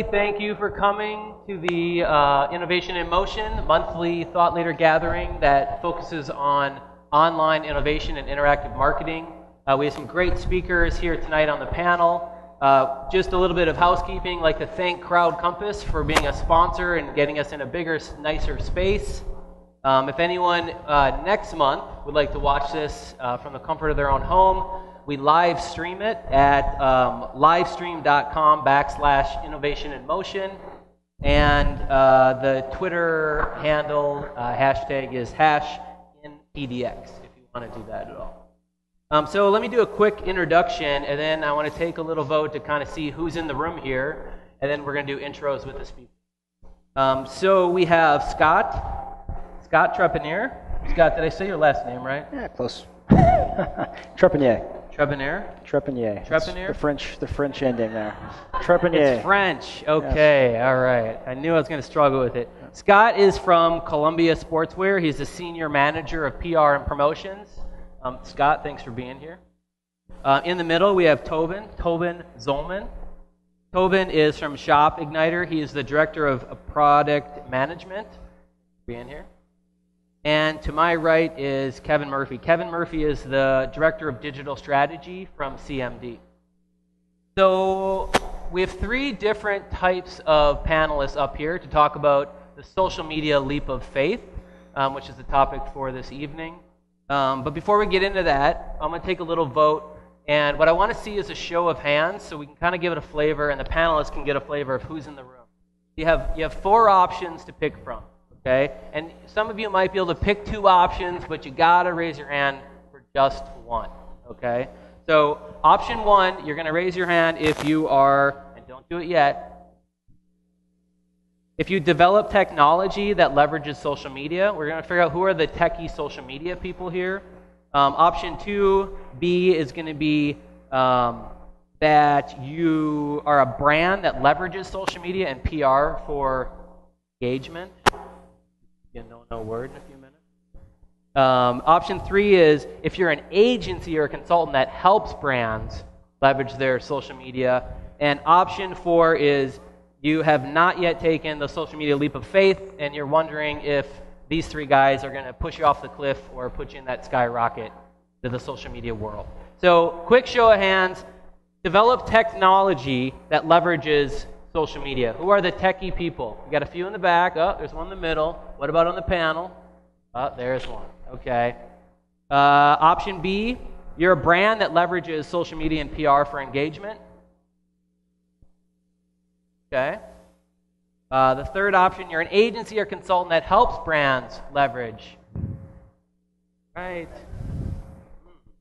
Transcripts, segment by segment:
Thank you for coming to the Innovation in Motion monthly thought leader gathering that focuses on online innovation and interactive marketing. We have some great speakers here tonight on the panel. Just a little bit of housekeeping. I'd like to thank Crowd Compass for being a sponsor and getting us in a bigger, nicer space. If anyone next month would like to watch this from the comfort of their own home, we live stream it at livestream.com/innovationinmotion, and the Twitter handle hashtag is #InPDX if you want to do that at all. So let me do a quick introduction, and then I want to take a little vote to kind of see who's in the room here, and then we're going to do intros with the speaker. So we have Scott Trepanier. Scott, did I say your last name right? Yeah, close. Trepanier. Trepanier? Trepanier. Trepanier? The French ending there. Trepanier. It's French. Okay, yes. All right. I knew I was going to struggle with it. Scott is from Columbia Sportswear. He's the senior manager of PR and promotions. Scott, thanks for being here. In the middle, we have Toban Zolman. Toban is from ShopIgnighter. He is the director of product management. Being here. And to my right is Kevin Murphy. Kevin Murphy is the Director of Digital Strategy from CMD. So we have three different types of panelists up here to talk about the social media leap of faith, which is the topic for this evening. But before we get into that, I'm going to take a little vote. And what I want to see is a show of hands so we can kind of give it a flavor, and the panelists can get a flavor of who's in the room. You have four options to pick from. Okay, and some of you might be able to pick two options, but you gotta raise your hand for just one. Okay, so option one, you're gonna raise your hand if you are, and don't do it yet, if you develop technology that leverages social media. We're gonna figure out who are the techie social media people here. Option two, B, is gonna be that you are a brand that leverages social media and PR for engagement. No word in a few minutes. Option three is if you're an agency or a consultant that helps brands leverage their social media. And option four is you have not yet taken the social media leap of faith and you're wondering if these three guys are going to push you off the cliff or put you in that skyrocket to the social media world. So quick show of hands. Develop technology that leverages social media. Who are the techie people? We got a few in the back. Oh, there's one in the middle. What about on the panel? Oh, there's one. Okay. Option B, you're a brand that leverages social media and PR for engagement. Okay. The third option, you're an agency or consultant that helps brands leverage. Right.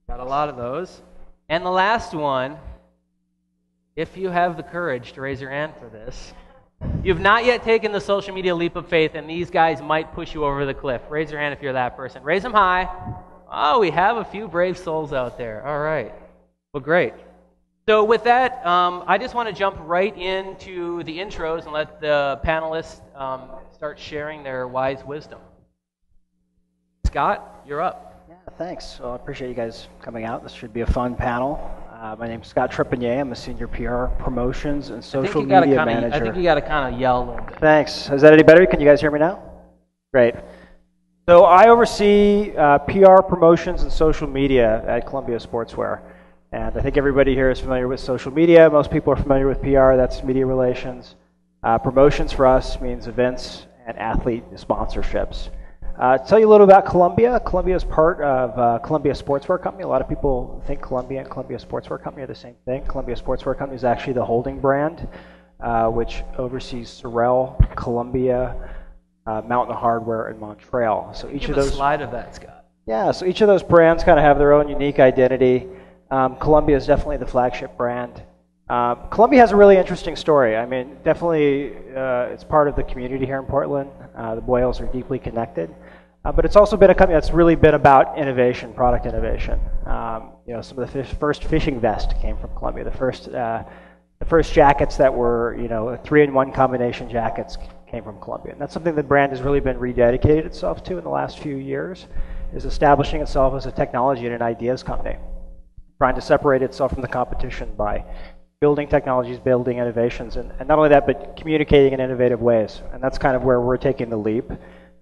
Got a lot of those. And the last one, if you have the courage to raise your hand for this, you've not yet taken the social media leap of faith, and these guys might push you over the cliff. Raise your hand if you're that person. Raise them high. Oh, we have a few brave souls out there. All right. Well, great. So with that, I just want to jump right into the intros and let the panelists start sharing their wise wisdom. Scott, you're up. Yeah, thanks. Well, I appreciate you guys coming out. This should be a fun panel. My name's Scott Trepanier. I'm a senior PR promotions and social media manager. I think you got to kind of yell a little bit. Thanks. Is that any better? Can you guys hear me now? Great. So I oversee PR promotions and social media at Columbia Sportswear. And I think everybody here is familiar with social media. Most people are familiar with PR. That's media relations. Promotions for us means events and athlete sponsorships. To tell you a little about Columbia, Columbia is part of Columbia Sportswear Company. A lot of people think Columbia and Columbia Sportswear Company are the same thing. Columbia Sportswear Company is actually the holding brand, which oversees Sorel, Columbia, Mountain Hardware, and Montreal. So each of those. Give a slide of that, Scott. Yeah, so each of those brands kind of have their own unique identity. Columbia is definitely the flagship brand. Columbia has a really interesting story. I mean, definitely it's part of the community here in Portland. The Boyles are deeply connected. But it's also been a company that's really been about innovation, product innovation. Some of the first fishing vests came from Columbia. The first jackets that were, 3-in-1 combination jackets came from Columbia. And that's something the brand has really been rededicated itself to in the last few years, is establishing itself as a technology and an ideas company, trying to separate itself from the competition by building technologies, building innovations, and not only that, but communicating in innovative ways. And that's kind of where we're taking the leap.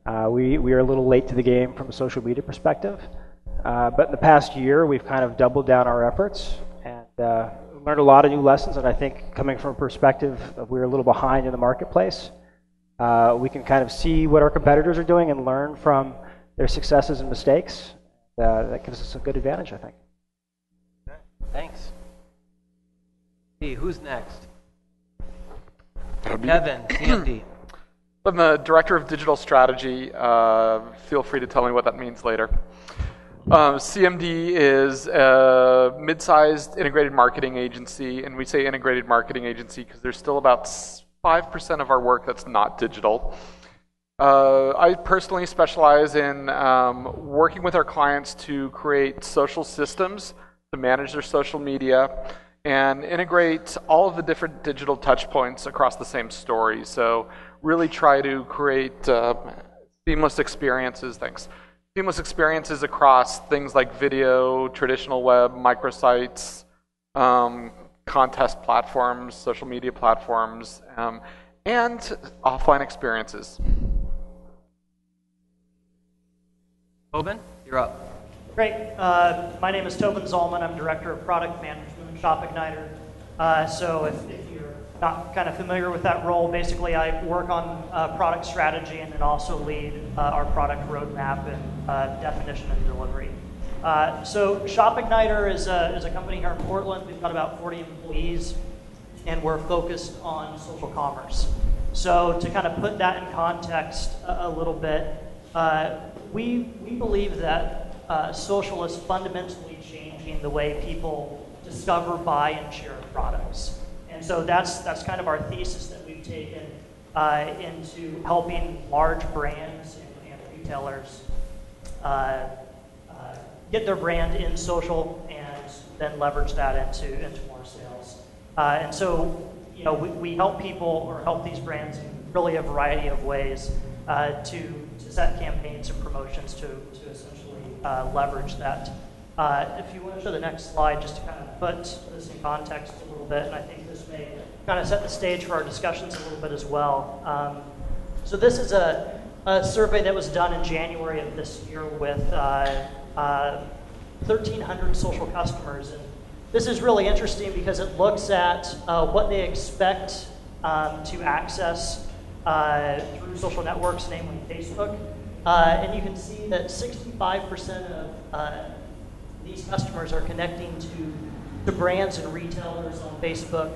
We are a little late to the game from a social media perspective, but in the past year, we've kind of doubled down our efforts and learned a lot of new lessons. And I think coming from a perspective of we're a little behind in the marketplace, we can kind of see what our competitors are doing and learn from their successes and mistakes. That gives us a good advantage, I think. Okay. Thanks. Hey, who's next? Kevin, CMD. I'm the Director of Digital Strategy. Feel free to tell me what that means later. CMD is a mid-sized integrated marketing agency, and we say integrated marketing agency because there's still about 5% of our work that's not digital. I personally specialize in working with our clients to create social systems to manage their social media and integrate all of the different digital touch points across the same story. So really try to create seamless experiences, seamless experiences across things like video, traditional web, microsites, contest platforms, social media platforms, and offline experiences. Toban, you're up. Great. My name is Toban Zolman. I'm Director of Product Management at ShopIgnighter. So if you're not kind of familiar with that role, basically I work on product strategy and then also lead our product roadmap and definition and delivery. So ShopIgnighter is a company here in Portland. We've got about 40 employees, and we're focused on social commerce. So to kind of put that in context a little bit, we believe that social is fundamentally changing the way people discover, buy, and share products. And so that's kind of our thesis that we've taken into helping large brands and retailers get their brand in social and then leverage that into more sales. And so, we help people or help these brands in really a variety of ways to set campaigns and promotions to essentially leverage that. If you want to show the next slide, just to kind of put this in context a little bit, and I think this may kind of set the stage for our discussions a little bit as well. So this is a survey that was done in January of this year with 1,300 social customers. And this is really interesting because it looks at what they expect to access through social networks, namely Facebook. And you can see that 65% of these customers are connecting to brands and retailers on Facebook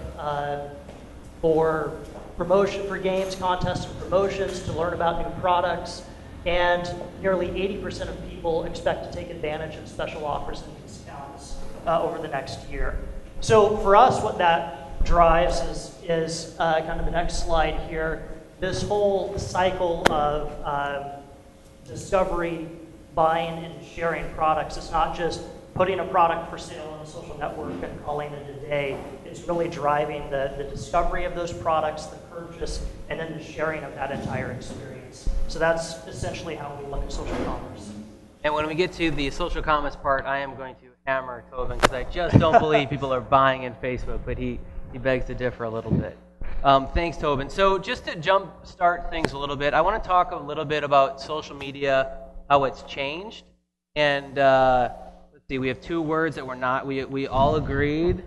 for promotion, for games, contests, and promotions, to learn about new products. And nearly 80% of people expect to take advantage of special offers and discounts over the next year. So for us, what that drives is kind of the next slide here, this whole cycle of discovery, buying, and sharing products. It's not just putting a product for sale on a social network and calling it a day. It's really driving the discovery of those products, the purchase, and then the sharing of that entire experience. So that's essentially how we look at social commerce. And when we get to the social commerce part, I am going to hammer Toban because I just don't believe people are buying in Facebook, but he begs to differ a little bit. Thanks, Toban. So just to start things a little bit, I want to talk a little bit about social media, how it's changed. And let's see, we have two words that we all agreed,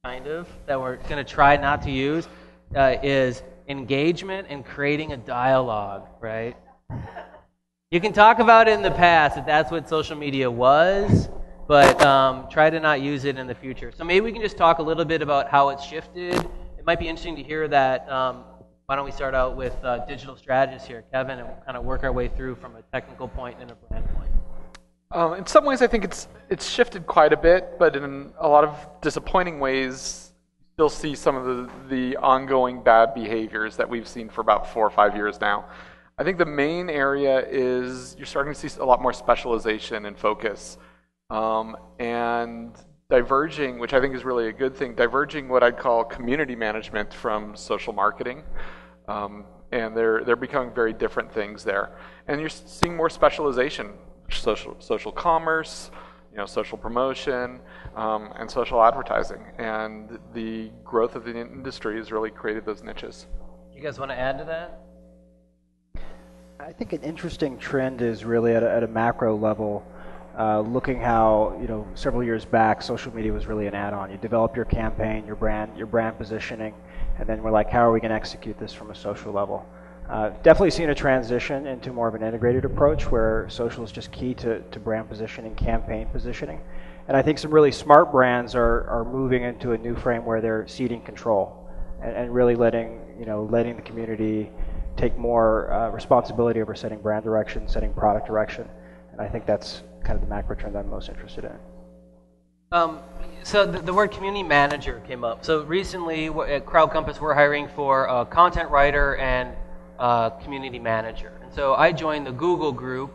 kind of, that we're going to try not to use, is engagement and creating a dialogue, right? You can talk about it in the past if that's what social media was, but try to not use it in the future. So maybe we can just talk a little bit about how it's shifted. It might be interesting to hear that. Why don't we start out with digital strategists here, Kevin, and we'll kind of work our way through from a technical point and a brand point. In some ways, I think it's shifted quite a bit, but in a lot of disappointing ways, you still see some of the ongoing bad behaviors that we've seen for about 4 or 5 years now. I think the main area is you're starting to see a lot more specialization and focus, and diverging, which I think is really a good thing, diverging what I'd call community management from social marketing. And they're becoming very different things there. And you're seeing more specialization, social commerce, social promotion, and social advertising. And the growth of the industry has really created those niches. You guys want to add to that? I think an interesting trend is really at a macro level, looking how several years back social media was really an add-on. You develop your campaign, your brand positioning, and then we're like, how are we going to execute this from a social level? Definitely seen a transition into more of an integrated approach where social is just key to brand positioning, campaign positioning. And I think some really smart brands are moving into a new frame where they're ceding control and really letting the community take more responsibility over setting brand direction, setting product direction. And I think that's kind of the macro trend I'm most interested in. So the word community manager came up. So recently at Crowd Compass, we're hiring for a content writer and community manager. And so I joined the Google group,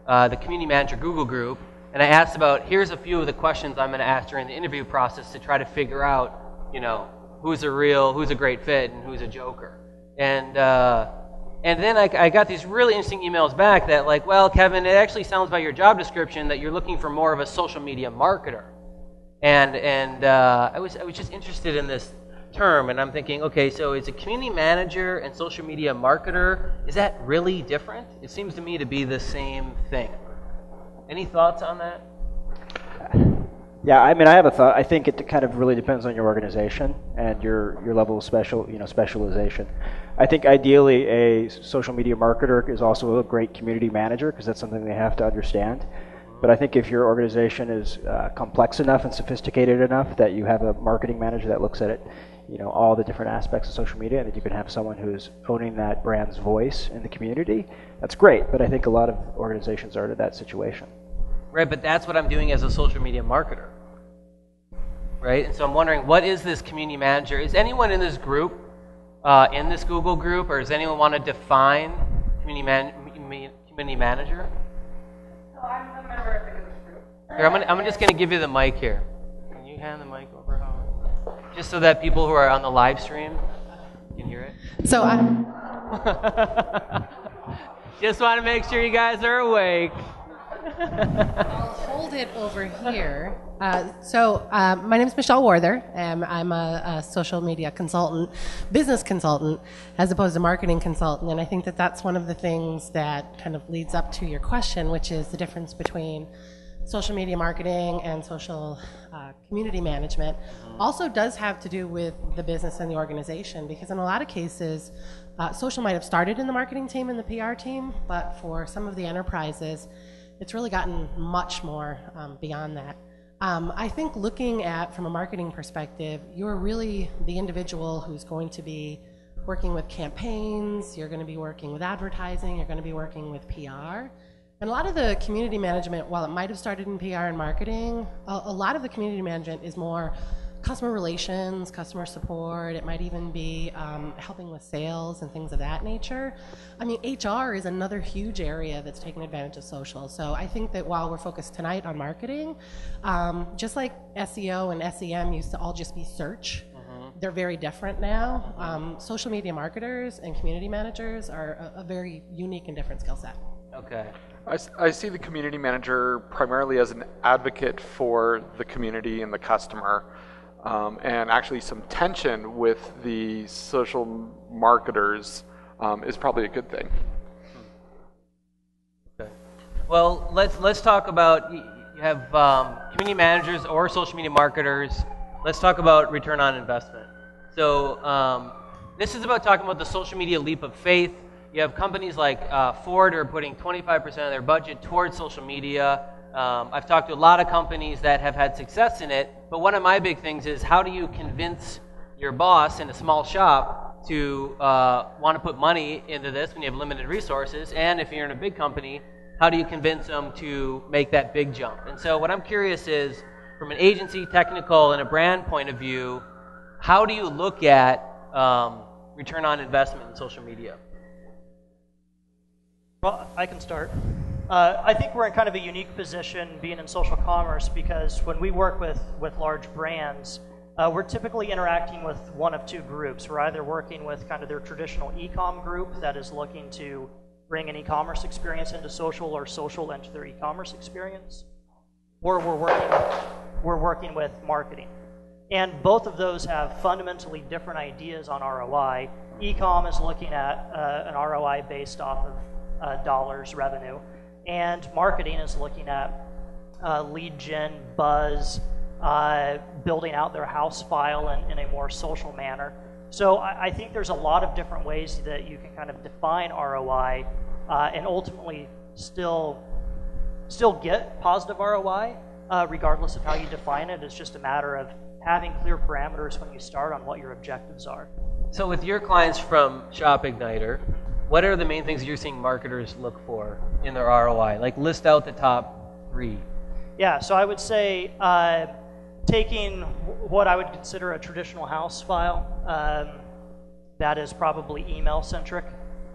the community manager Google group, and I asked about, here's a few of the questions I'm going to ask during the interview process to try to figure out, who's a great fit and who's a joker. And then I got these really interesting emails back that like, well, Kevin, it actually sounds by your job description that you're looking for more of a social media marketer. And I was just interested in this term, and I'm thinking, okay, so is a community manager and social media marketer, is that really different? It seems to me to be the same thing. Any thoughts on that? Yeah, I mean, I have a thought. I think it kind of really depends on your organization and your level of specialization. I think ideally a social media marketer is also a great community manager because that's something they have to understand. But I think if your organization is complex enough and sophisticated enough that you have a marketing manager that looks at it, all the different aspects of social media, and that you can have someone who's owning that brand's voice in the community, that's great. But I think a lot of organizations are in that situation. Right, but that's what I'm doing as a social media marketer. Right, and so I'm wondering, what is this community manager? Is anyone in this group, in this Google group, or does anyone want to define community manager? I'm a member of the Google group. Here, I'm just going to give you the mic here. Can you hand the mic over, Howard? Just so that people who are on the live stream can hear it. So just want to make sure you guys are awake. I'll hold it over here. My name is Michelle Warther, and I'm a social media consultant, business consultant, as opposed to marketing consultant. And I think that that's one of the things that kind of leads up to your question, which is the difference between social media marketing and social community management. Also does have to do with the business and the organization, because in a lot of cases, social might have started in the marketing team and the PR team, but for some of the enterprises, it's really gotten much more beyond that. I think looking at, from a marketing perspective, you're really the individual who's going to be working with campaigns, you're going to be working with advertising, you're going to be working with PR. And a lot of the community management, while it might have started in PR and marketing, a lot of the community management is more customer relations, customer support. It might even be helping with sales and things of that nature. I mean, HR is another huge area that's taking advantage of social. So I think that while we're focused tonight on marketing, just like SEO and SEM used to all just be search, they're very different now. Social media marketers and community managers are a very unique and different skill set. Okay. I see the community manager primarily as an advocate for the community and the customer. And actually some tension with the social marketers is probably a good thing. Okay. Well, let's talk about, you have community managers or social media marketers. Let's talk about return on investment. So this is about talking about the social media leap of faith. You have companies like Ford are putting 25% of their budget towards social media. I've talked to a lot of companies that have had success in it, but one of my big things is how do you convince your boss in a small shop to want to put money into this when you have limited resources, and if you're in a big company, how do you convince them to make that big jump? And so what I'm curious is, from an agency, technical, and a brand point of view, how do you look at return on investment in social media? Well, I can start. I think we're in kind of a unique position being in social commerce, because when we work with large brands, we're typically interacting with one of two groups. We're either working with kind of their traditional e-com group that is looking to bring an e-commerce experience into social, or social into their e-commerce experience. or we're working with marketing. And both of those have fundamentally different ideas on ROI. E-com is looking at an ROI based off of dollars revenue, and marketing is looking at lead gen, buzz, building out their house file in a more social manner. So I think there's a lot of different ways that you can kind of define ROI and ultimately still get positive ROI, regardless of how you define it. It's just a matter of having clear parameters when you start on what your objectives are. So with your clients from ShopIgnighter, what are the main things you're seeing marketers look for in their ROI? Like list out the top 3. Yeah, so I would say taking what I would consider a traditional house file, that is probably email-centric,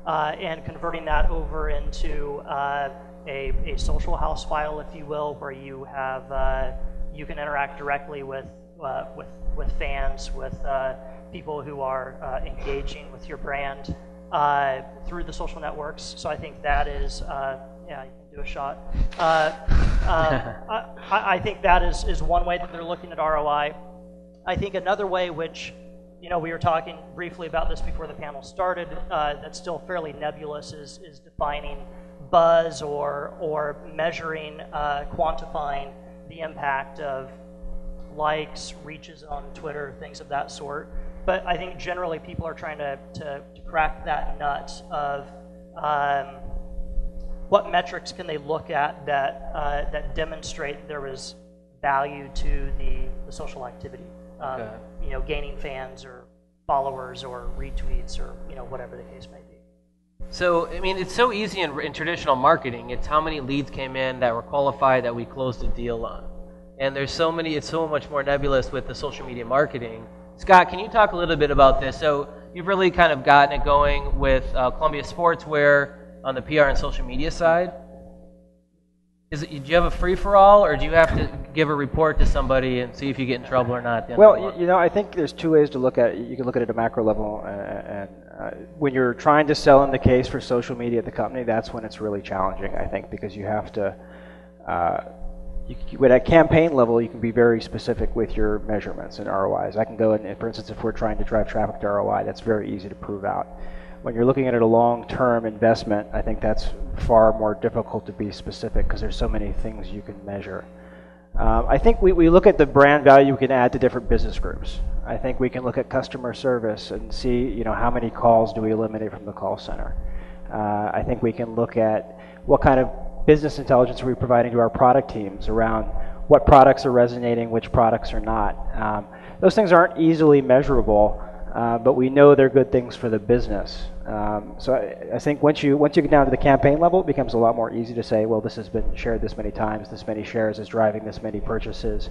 and converting that over into a social house file, if you will, where you have you can interact directly with fans, with people who are engaging with your brand through the social networks. So I think that is, yeah, you can do a shot. I think that is one way that they're looking at ROI. I think another way, which we were talking briefly about this before the panel started, that's still fairly nebulous, is defining buzz or measuring, quantifying the impact of likes, reaches on Twitter, things of that sort. But I think generally people are trying to crack that nut of what metrics can they look at that demonstrate there is value to the social activity. Okay. Gaining fans or followers or retweets or whatever the case may be. So, I mean, it's so easy in traditional marketing. It's how many leads came in that were qualified that we closed a deal on. And there's so many, it's so much more nebulous with the social media marketing. Scott, can you talk a little bit about this? So you've really kind of gotten it going with Columbia Sportswear on the PR and social media side. Do you have a free-for-all, or do you have to give a report to somebody and see if you get in trouble or not? Well, I think there's 2 ways to look at it. You can look at it at a macro level, and when you're trying to sell in the case for social media at the company, that's when it's really challenging, I think, because you have to, at a campaign level, you can be very specific with your measurements and ROIs. I can go in, for instance, if we're trying to drive traffic to ROI, that's very easy to prove out. When you're looking at it a long-term investment, I think that's far more difficult to be specific because there's so many things you can measure. I think we look at the brand value we can add to different business groups. I think we can look at customer service and see, how many calls do we eliminate from the call center. I think we can look at what kind of business intelligence are we providing to our product teams around what products are resonating, which products are not. Those things aren't easily measurable, but we know they're good things for the business. So I think once you get down to the campaign level, it becomes a lot more easy to say, well, this has been shared this many times, this many shares is driving this many purchases.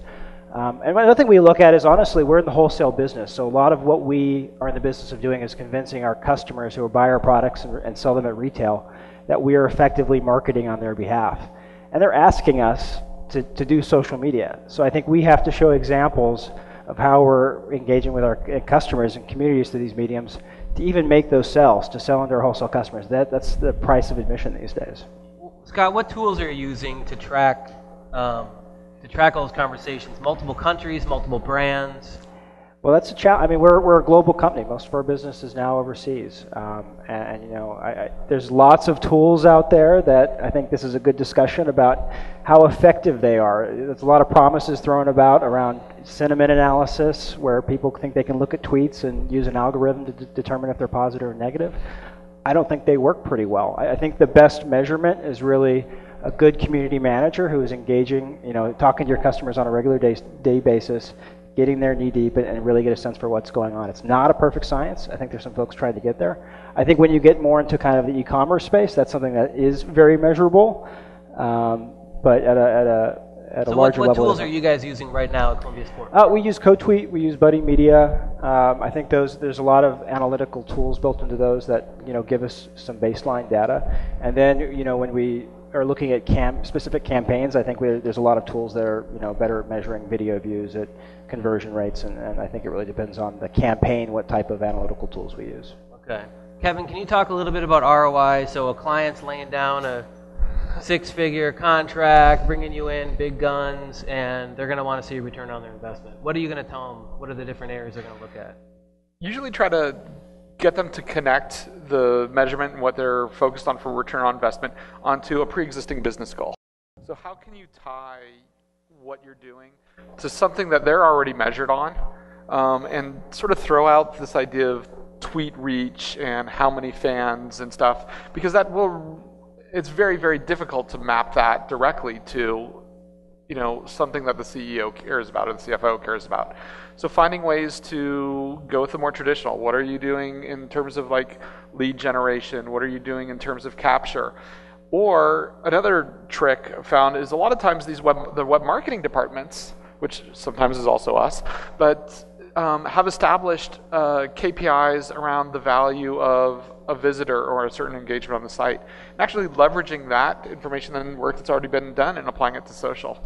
And another thing we look at is, honestly, we're in the wholesale business, so a lot of what we are in the business of doing is convincing our customers who buy our products and sell them at retail that we are effectively marketing on their behalf. And they're asking us to do social media. So I think we have to show examples of how we're engaging with our customers and communities through these mediums to even make those sales, to sell into our wholesale customers. That's the price of admission these days. Scott, what tools are you using to track all those conversations? Multiple countries, multiple brands? Well, that's a challenge. I mean, we're a global company. Most of our business is now overseas, there's lots of tools out there that I think this is a good discussion about how effective they are. There's a lot of promises thrown about around sentiment analysis, where people think they can look at tweets and use an algorithm to determine if they're positive or negative. I don't think they work pretty well. I think the best measurement is really a good community manager who is engaging, talking to your customers on a regular day basis, getting there knee deep and really get a sense for what's going on. It's not a perfect science. I think there's some folks trying to get there. I think when you get more into kind of the e-commerce space, that's something that is very measurable, but at a larger level. What tools are you guys using right now at Columbia Sport? We use CoTweet, we use Buddy Media. I think there's a lot of analytical tools built into those that give us some baseline data. And then when we are looking at specific campaigns, I think there's a lot of tools that are better at measuring video views, at conversion rates, and I think it really depends on the campaign what type of analytical tools we use. Okay. Kevin, can you talk a little bit about ROI? So a client's laying down a six-figure contract, bringing you in, big guns, and they're going to want to see a return on their investment. What are you going to tell them? What are the different areas they're going to look at? Usually try to get them to connect the measurement and what they're focused on for return on investment onto a pre-existing business goal. So how can you tie what you're doing to something that they're already measured on, and sort of throw out this idea of tweet reach and how many fans and stuff, because it's very, very difficult to map that directly to, something that the CEO cares about or the CFO cares about. So finding ways to go with the more traditional. What are you doing in terms of like lead generation? What are you doing in terms of capture? Or another trick I found is a lot of times the web marketing departments, which sometimes is also us, but have established KPIs around the value of a visitor or a certain engagement on the site, and actually leveraging that information and work that's already been done and applying it to social.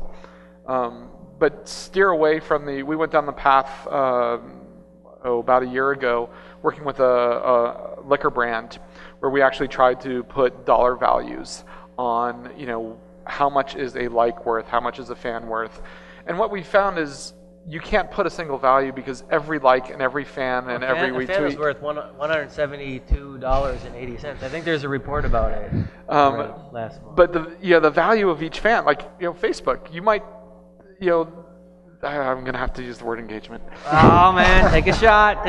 But steer away from we went down the path about a year ago working with a liquor brand where we actually tried to put dollar values on, how much is a like worth, how much is a fan worth. And what we found is you can't put a single value because every like and every fan and every retweet. A fan is worth $172.80. I think there's a report about it last month. But the value of each fan, like Facebook, you might, I'm going to have to use the word engagement. Oh man, take a shot.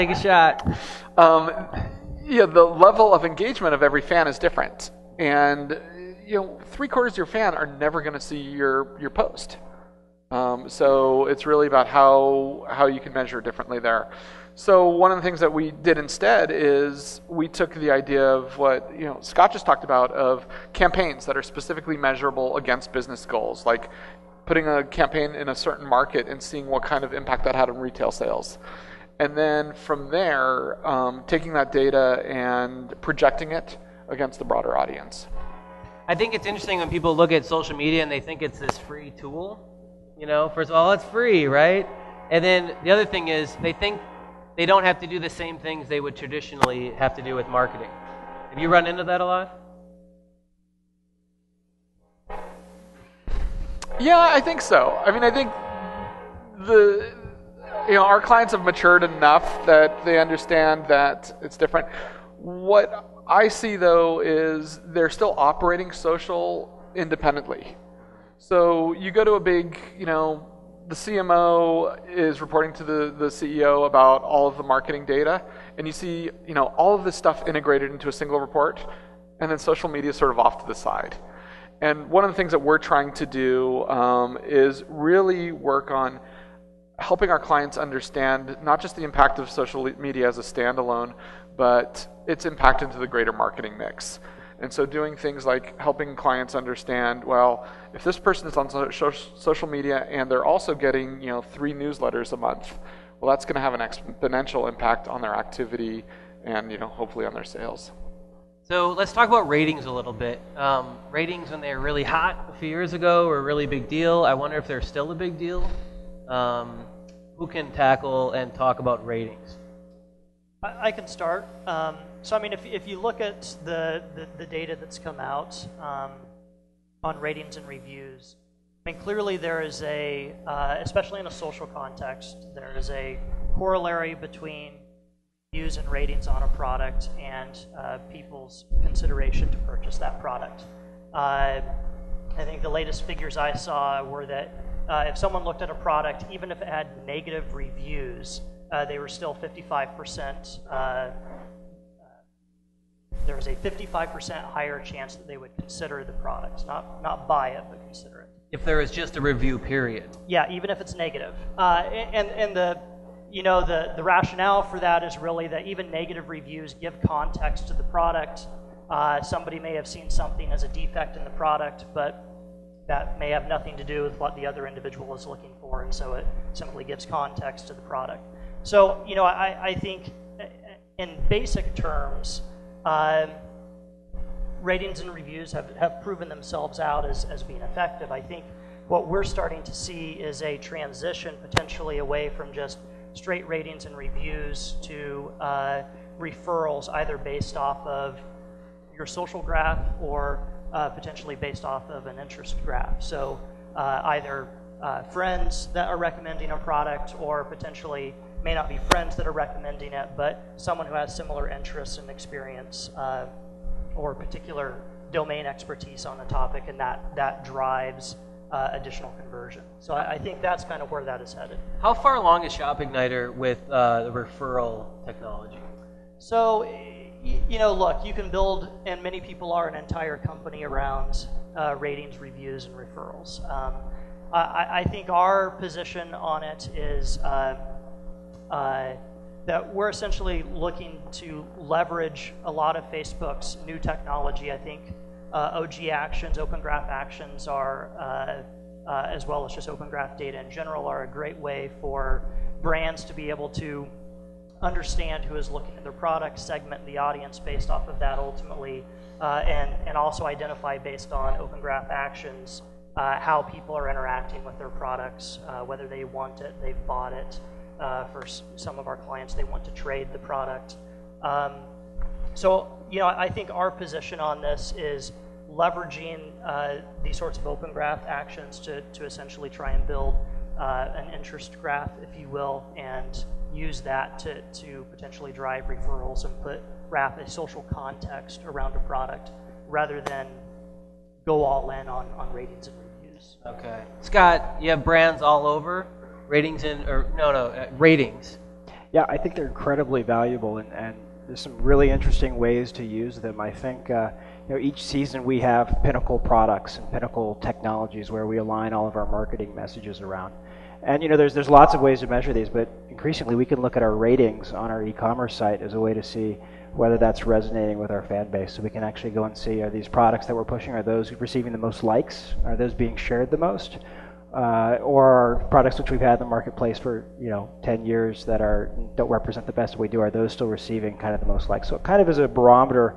The level of engagement of every fan is different, and 3/4 of your fan are never going to see your post. So it's really about how you can measure differently there. So one of the things that we did instead is we took the idea of what Scott just talked about, of campaigns that are specifically measurable against business goals, like putting a campaign in a certain market and seeing what kind of impact that had on retail sales. And then from there, taking that data and projecting it against the broader audience. I think it's interesting when people look at social media and they think it's this free tool. First of all, it's free, right? And then the other thing is they think they don't have to do the same things they would traditionally have to do with marketing. Have you run into that a lot? Yeah, I think so. I mean, I think our clients have matured enough that they understand that it's different. What I see, though, is they're still operating social independently. So you go to a big, the CMO is reporting to the CEO about all of the marketing data, and you see, all of this stuff integrated into a single report, and then social media is sort of off to the side. And one of the things that we're trying to do is really work on helping our clients understand not just the impact of social media as a standalone, but its impact into the greater marketing mix. And so doing things like helping clients understand, well, if this person is on social media and they're also getting 3 newsletters a month, well, that's going to have an exponential impact on their activity and hopefully on their sales. So let's talk about ratings a little bit. Ratings, when they were really hot a few years ago, were a really big deal. I wonder if they're still a big deal. Who can tackle and talk about ratings? I can start. So I mean, if you look at the data that's come out on ratings and reviews, I mean, clearly there is especially in a social context, there is a corollary between reviews and ratings on a product and people's consideration to purchase that product. I think the latest figures I saw were that if someone looked at a product, even if it had negative reviews, they were still 55%. There was a 55% higher chance that they would consider the product, not buy it, but consider it. If there is just a review period. Yeah, even if it's negative. And the rationale for that is really that even negative reviews give context to the product. Somebody may have seen something as a defect in the product, but that may have nothing to do with what the other individual is looking for, and so it simply gives context to the product. So, I think in basic terms, ratings and reviews have proven themselves out as being effective. I think what we're starting to see is a transition potentially away from just straight ratings and reviews to referrals, either based off of your social graph or potentially based off of an interest graph. So either friends that are recommending a product, or potentially may not be friends that are recommending it, but someone who has similar interests and experience or particular domain expertise on a topic, and that drives additional conversion. So I think that's kind of where that is headed. How far along is ShopIgnighter with the referral technology? So, look, you can build, and many people are, an entire company around ratings, reviews, and referrals. I think our position on it is that we're essentially looking to leverage a lot of Facebook's new technology. I think OG Actions, Open Graph Actions are, as well as just Open Graph data in general, are a great way for brands to be able to understand who is looking at their product, segment the audience based off of that ultimately, and also identify based on Open Graph Actions how people are interacting with their products, whether they want it, they've bought it. For some of our clients, they want to trade the product. So, I think our position on this is leveraging these sorts of Open Graph Actions to essentially try and build an interest graph, if you will, and use that to potentially drive referrals and wrap a social context around a product rather than go all in on ratings and reviews. Okay. Scott, you have brands all over? Ratings ratings. Yeah, I think they're incredibly valuable, and there's some really interesting ways to use them. I think each season we have pinnacle products and pinnacle technologies where we align all of our marketing messages around. And there's lots of ways to measure these, but increasingly we can look at our ratings on our e-commerce site as a way to see whether that's resonating with our fan base. So we can actually go and see, are these products that we're pushing, are those receiving the most likes? Are those being shared the most? Or products which we've had in the marketplace for 10 years that don't represent the best we do, are those still receiving kind of the most likes? So it kind of is a barometer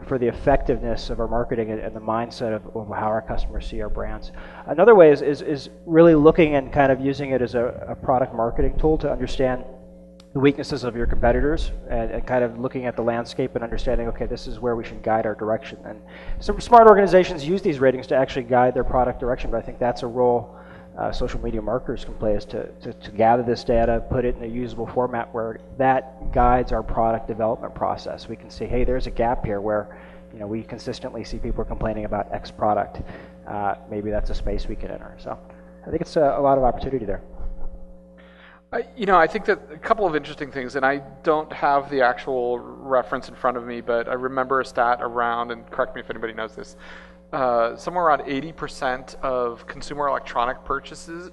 for the effectiveness of our marketing and the mindset of how our customers see our brands. Another way is really looking and kind of using it as a product marketing tool to understand the weaknesses of your competitors and kind of looking at the landscape and understanding, okay, this is where we should guide our direction. And some smart organizations use these ratings to actually guide their product direction, but I think that's a role social media marketers can play, is to gather this data, put it in a usable format where that guides our product development process. We can see, hey, there's a gap here where we consistently see people complaining about X product. Maybe that's a space we can enter. So I think it's a lot of opportunity there. I think that a couple of interesting things, and I don't have the actual reference in front of me, but I remember a stat around, and correct me if anybody knows this, somewhere around 80% of consumer electronic purchases,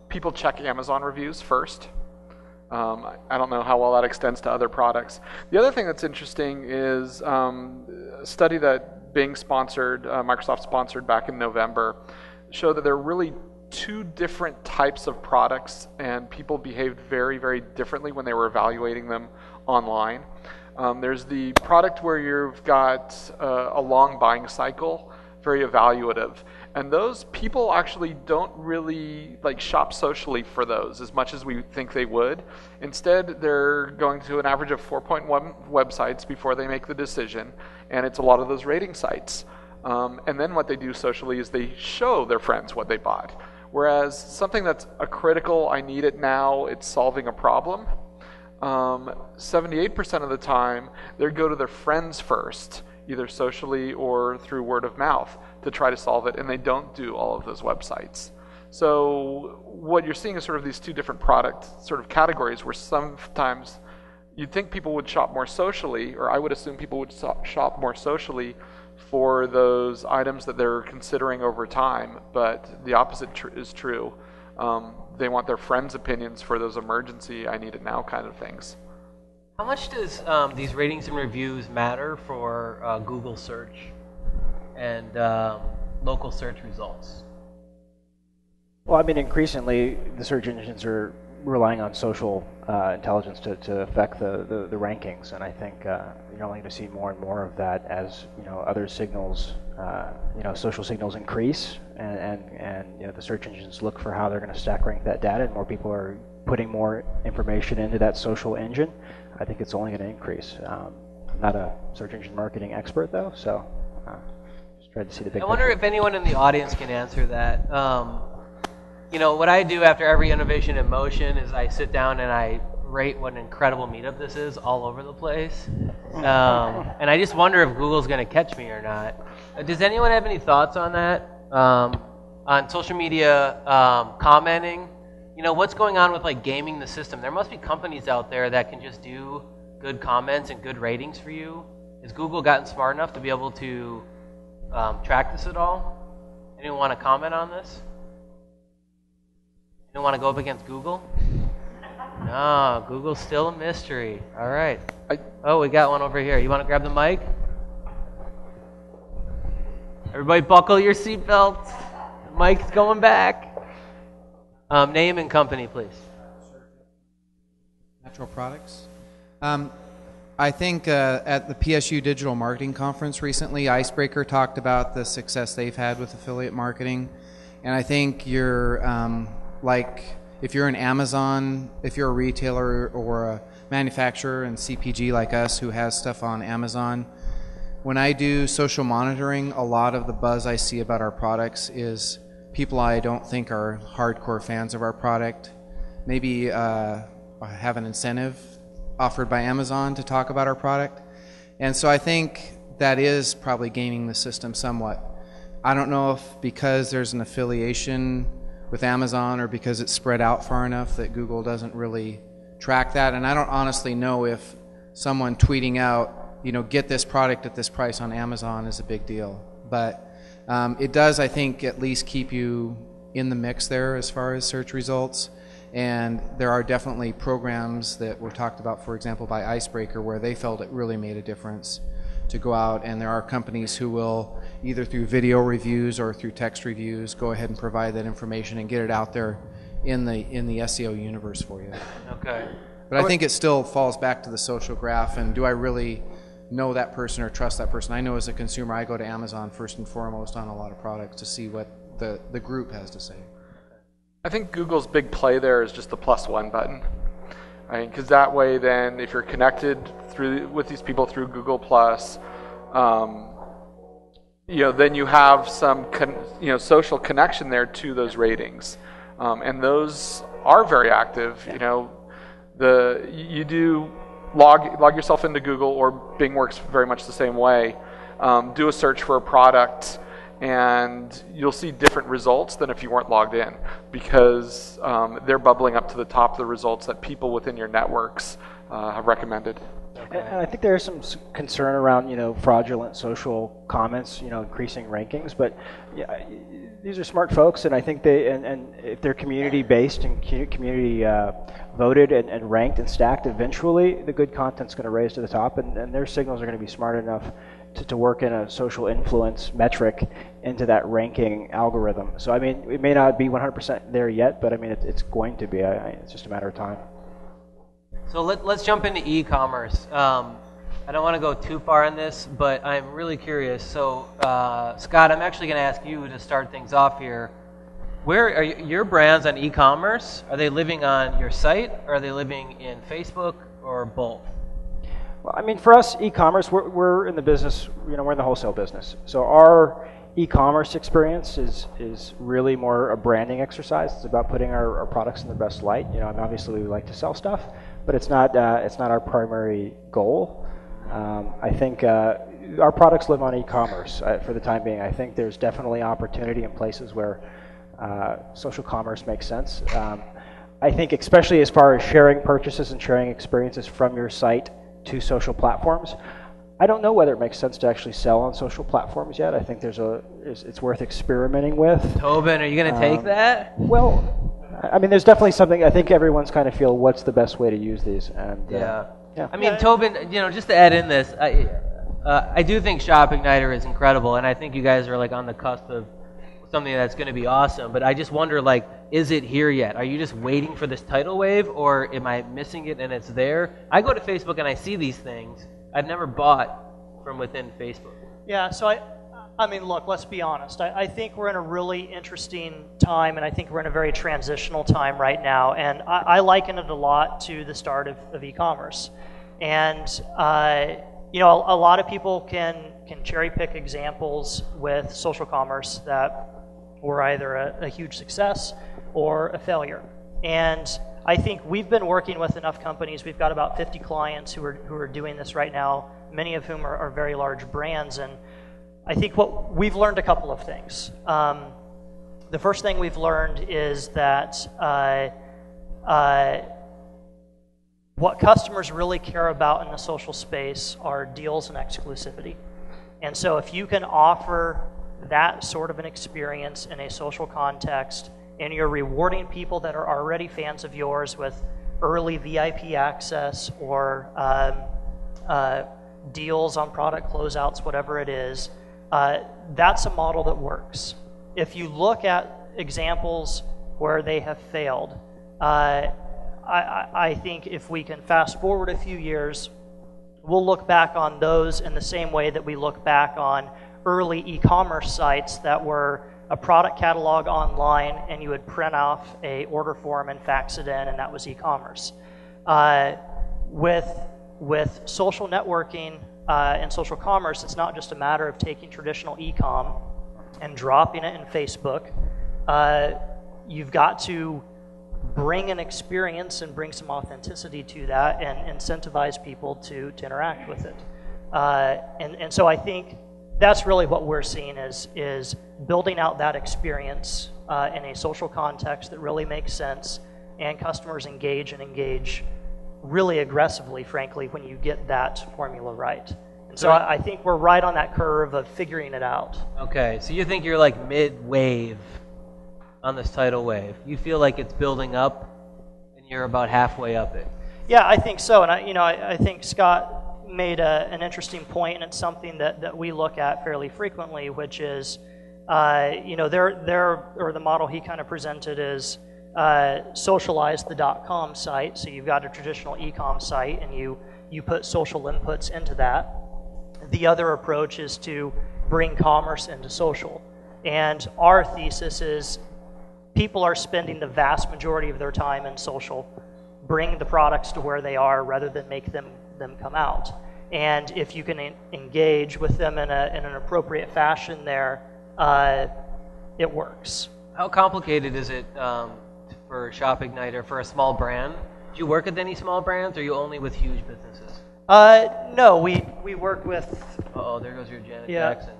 people check Amazon reviews first. I don't know how well that extends to other products. The other thing that's interesting is a study that Bing sponsored, Microsoft sponsored back in November, showed that there are really two different types of products, and people behaved very, very differently when they were evaluating them online. There's the product where you've got a long buying cycle, very evaluative. And those people actually don't really shop socially for those as much as we think they would. Instead, they're going to an average of 4.1 websites before they make the decision, and it's a lot of those rating sites. And then what they do socially is they show their friends what they bought. Whereas something that's a critical, I need it now, it's solving a problem, 78% of the time, they go to their friends first, either socially or through word of mouth, to try to solve it, and they don't do all of those websites. So what you're seeing is sort of these two different product sort of categories where sometimes you'd think people would shop more socially, or I would assume people would shop more socially for those items that they're considering over time, but the opposite is true. They want their friends' opinions for those emergency, I need it now kind of things. How much does these ratings and reviews matter for Google search and local search results? Well, I mean, increasingly the search engines are relying on social intelligence to affect the rankings, and I think you're only going to see more and more of that as other signals, social signals increase, and the search engines look for how they're going to stack rank that data, and more people are putting more information into that social engine. I think it's only going to increase. I'm not a search engine marketing expert though, so Just tried to see the big I wonder picture. if anyone in the audience can answer that. You know, what I do after every innovation in motion is I sit down and I rate what an incredible meetup this is all over the place. And I just wonder if Google's going to catch me or not. Does anyone have any thoughts on that? On social media commenting? You know, what's going on with like gaming the system? There must be companies out there that can just do good comments and good ratings for you. Has Google gotten smart enough to be able to track this at all? Anyone want to comment on this? Anyone want to go up against Google? No, Google's still a mystery. All right. Oh, we got one over here. You want to grab the mic? Everybody buckle your seatbelts. The mic's going back. Name and company, please. Natural Products. I think at the PSU Digital Marketing Conference recently, Icebreaker talked about the success they've had with affiliate marketing. And I think you're like, if you're an Amazon, if you're a retailer or a manufacturer and CPG like us who has stuff on Amazon, when I do social monitoring, a lot of the buzz I see about our products is people I don't think are hardcore fans of our product maybe have an incentive offered by Amazon to talk about our product. And so I think that is probably gaming the system somewhat. I don't know if because there's an affiliation with Amazon or because it's spread out far enough that Google doesn't really track that. And I don't honestly know if someone tweeting out, you know, get this product at this price on Amazon is a big deal. But it does, I think, at least keep you in the mix there as far as search results. And there are definitely programs that were talked about, for example, by Icebreaker, where they felt it really made a difference to go out. And there are companies who will, either through video reviews or through text reviews, go ahead and provide that information and get it out there in the SEO universe for you. Okay. But I think it still falls back to the social graph, and do I really know that person or trust that person? I know as a consumer, I go to Amazon first and foremost on a lot of products to see what the group has to say. I think Google's big play there is just the +1 button. I mean, because that way, then, if you're connected with these people through Google Plus, you know, then you have some social connection there to those ratings, and those are very active. You know, you do log yourself into Google, or Bing works very much the same way. Do a search for a product, and you'll see different results than if you weren't logged in, because they're bubbling up to the top of the results that people within your networks have recommended. And I think there is some concern around, you know, fraudulent social comments, you know, increasing rankings. But yeah, these are smart folks, and I think and if they're community based and community voted and ranked and stacked, eventually the good content's going to raise to the top, and their signals are going to be smart enough to work in a social influence metric into that ranking algorithm. So I mean, it may not be 100% there yet, but I mean, it's going to be. It's just a matter of time. So let's jump into e-commerce. I don't want to go too far on this, but I'm really curious. So Scott, I'm actually going to ask you to start things off here. Where are your brands on e-commerce? Are they living on your site, or are they living in Facebook, or both? Well, I mean, for us, e-commerce, we're in the business, you know, we're in the wholesale business. So our e-commerce experience is really more a branding exercise. It's about putting our products in the best light. You know, and obviously we like to sell stuff, but it's not our primary goal. I think our products live on e-commerce for the time being. I think there's definitely opportunity in places where social commerce makes sense. I think especially as far as sharing purchases and sharing experiences from your site to social platforms, I don't know whether it makes sense to actually sell on social platforms yet. I think it's worth experimenting with. Toban, are you going to take that? Well, I mean, there's definitely something. I think everyone's kind of feel what's the best way to use these, and yeah. I mean, Yeah. Toban, you know, just to add in this, I do think ShopIgnighter is incredible, and I think you guys are like on the cusp of something that's going to be awesome. But I just wonder, like, is it here yet? Are you just waiting for this tidal wave, or am I missing it and it's there? I go to Facebook and I see these things. I've never bought from within Facebook. Yeah, so I mean, look, let's be honest. I think we're in a really interesting time, and I think we're in a very transitional time right now. And I liken it a lot to the start of e-commerce. And, a lot of people can cherry pick examples with social commerce that were either a huge success or a failure. And I think we've been working with enough companies. We've got about 50 clients who are doing this right now, many of whom are very large brands. And I think what we've learned a couple of things. The first thing we've learned is that what customers really care about in the social space are deals and exclusivity. And so if you can offer that sort of an experience in a social context, and you're rewarding people that are already fans of yours with early VIP access or deals on product closeouts, whatever it is, that's a model that works. If you look at examples where they have failed, I think if we can fast forward a few years, we'll look back on those in the same way that we look back on early e-commerce sites that were a product catalog online, and you would print off a order form and fax it in, and that was e-commerce. With social networking and social commerce, it's not just a matter of taking traditional e-com and dropping it in Facebook. You've got to bring an experience and bring some authenticity to that and incentivize people to interact with it. And so I think that's really what we're seeing is building out that experience in a social context that really makes sense, and customers engage really aggressively, frankly, when you get that formula right. And so I think we're right on that curve of figuring it out. Okay, so you think you're like mid-wave on this tidal wave. You feel like it's building up, and you're about halfway up it. Yeah, I think so. And I think Scott made an interesting point, and it's something that we look at fairly frequently, which is, the model he kind of presented is socialize the .com site. So you've got a traditional e-com site, and you put social inputs into that. The other approach is to bring commerce into social. And our thesis is people are spending the vast majority of their time in social, bring the products to where they are rather than make them come out. And if you can engage with them in an appropriate fashion there, it works. How complicated is it for ShopIgnighter, for a small brand? Do you work with any small brands, or are you only with huge businesses? No, we work with... Oh, there goes your Janet Yeah. Jackson.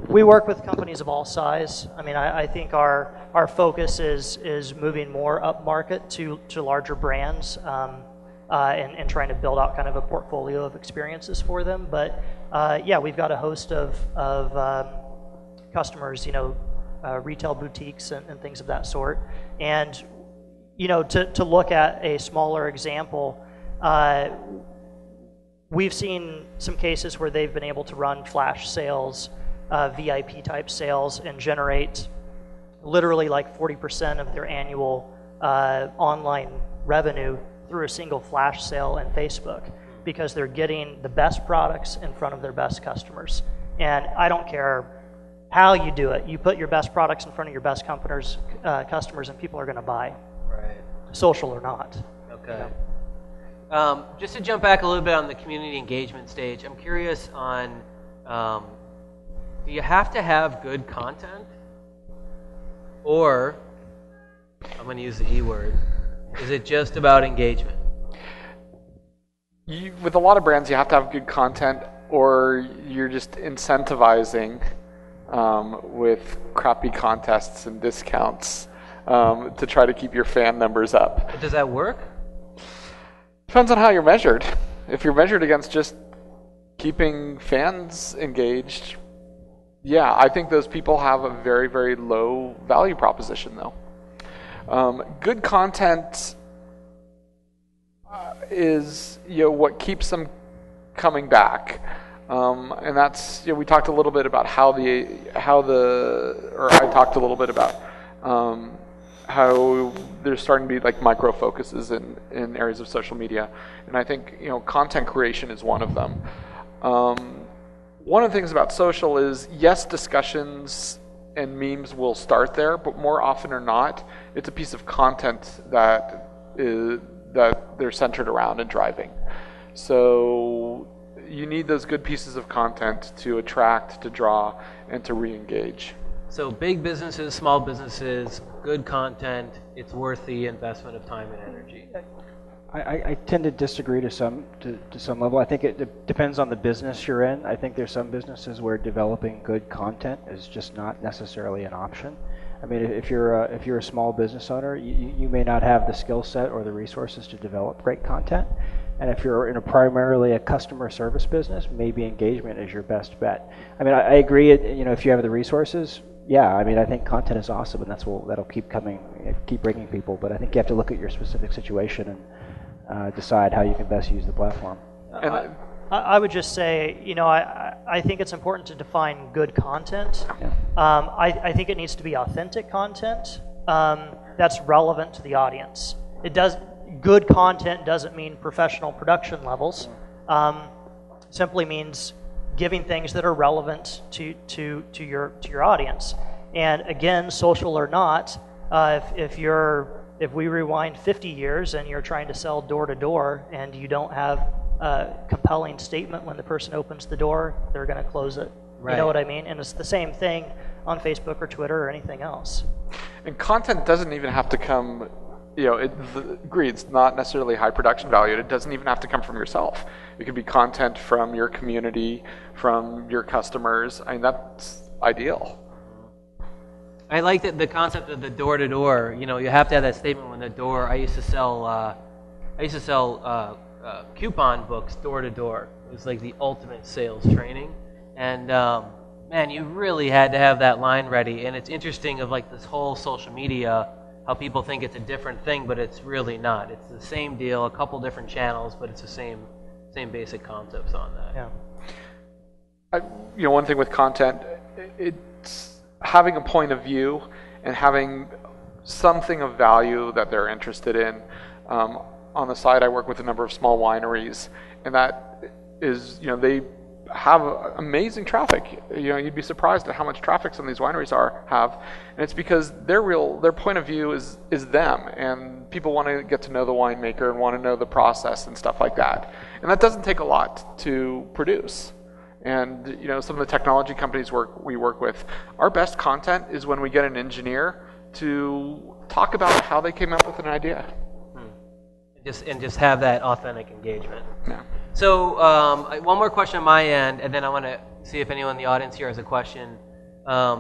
We work with companies of all size. I mean, I think our focus is moving more up market to larger brands and trying to build out kind of a portfolio of experiences for them. But yeah, we've got a host of customers, retail boutiques and things of that sort. And to look at a smaller example, we've seen some cases where they've been able to run flash sales, VIP type sales, and generate literally like 40% of their annual online revenue through a single flash sale in Facebook, because they're getting the best products in front of their best customers. And I don't care how you do it. You put your best products in front of your best customers, and people are going to buy, Right. social or not. Okay. Just to jump back a little bit on the community engagement stage, I'm curious on, do you have to have good content? Or, I'm going to use the E word, is it just about engagement? With a lot of brands, you have to have good content, or you're just incentivizing with crappy contests and discounts to try to keep your fan numbers up. But does that work? Depends on how you're measured. If you're measured against just keeping fans engaged, yeah, I think those people have a very, very low value proposition, though. Good content is what keeps them coming back, and that's we talked a little bit about I talked a little bit about how there's starting to be like micro focuses in areas of social media, and I think content creation is one of them. One of the things about social is, yes, discussions and memes will start there, but more often or not, it's a piece of content that they're centered around and driving. So you need those good pieces of content to attract, to draw, and to re-engage. So big businesses, small businesses, good content, it's worth the investment of time and energy. I tend to disagree to some level. I think it depends on the business you're in. I think there's some businesses where developing good content is just not necessarily an option. I mean, if you're a small business owner, you may not have the skill set or the resources to develop great content. And if you're in primarily a customer service business, maybe engagement is your best bet. I mean, I agree. If you have the resources, yeah. I mean, I think content is awesome, and that'll keep bringing people. But I think you have to look at your specific situation and decide how you can best use the platform. I would just say, I think it's important to define good content. Yeah. I think it needs to be authentic content that's relevant to the audience. Good content doesn't mean professional production levels. Simply means giving things that are relevant to your audience. And again, social or not, if we rewind 50 years and you're trying to sell door to door and you don't have a compelling statement when the person opens the door, they're going to close it. Right. You know what I mean? And it's the same thing on Facebook or Twitter or anything else. And content doesn't even have to come, agree, it's not necessarily high production value. It doesn't even have to come from yourself. It could be content from your community, from your customers. I mean, that's ideal. I like the concept of the door-to-door. You have to have that statement when the door. I used to sell coupon books door-to-door. It was like the ultimate sales training, and man, you really had to have that line ready. And it's interesting of like this whole social media, how people think it's a different thing, but it's really not. It's the same deal, a couple different channels, but it's the same basic concepts on that. Yeah. One thing with content, it's having a point of view and having something of value that they're interested in. On the side, I work with a number of small wineries, and that is, they have amazing traffic. You'd be surprised at how much traffic some of these wineries have, and it's because their point of view is them, and people want to get to know the winemaker and want to know the process and stuff like that. And that doesn't take a lot to produce. And some of the technology companies we work with, our best content is when we get an engineer to talk about how they came up with an idea. And just have that authentic engagement. Yeah. So one more question on my end, and then I want to see if anyone in the audience here has a question. I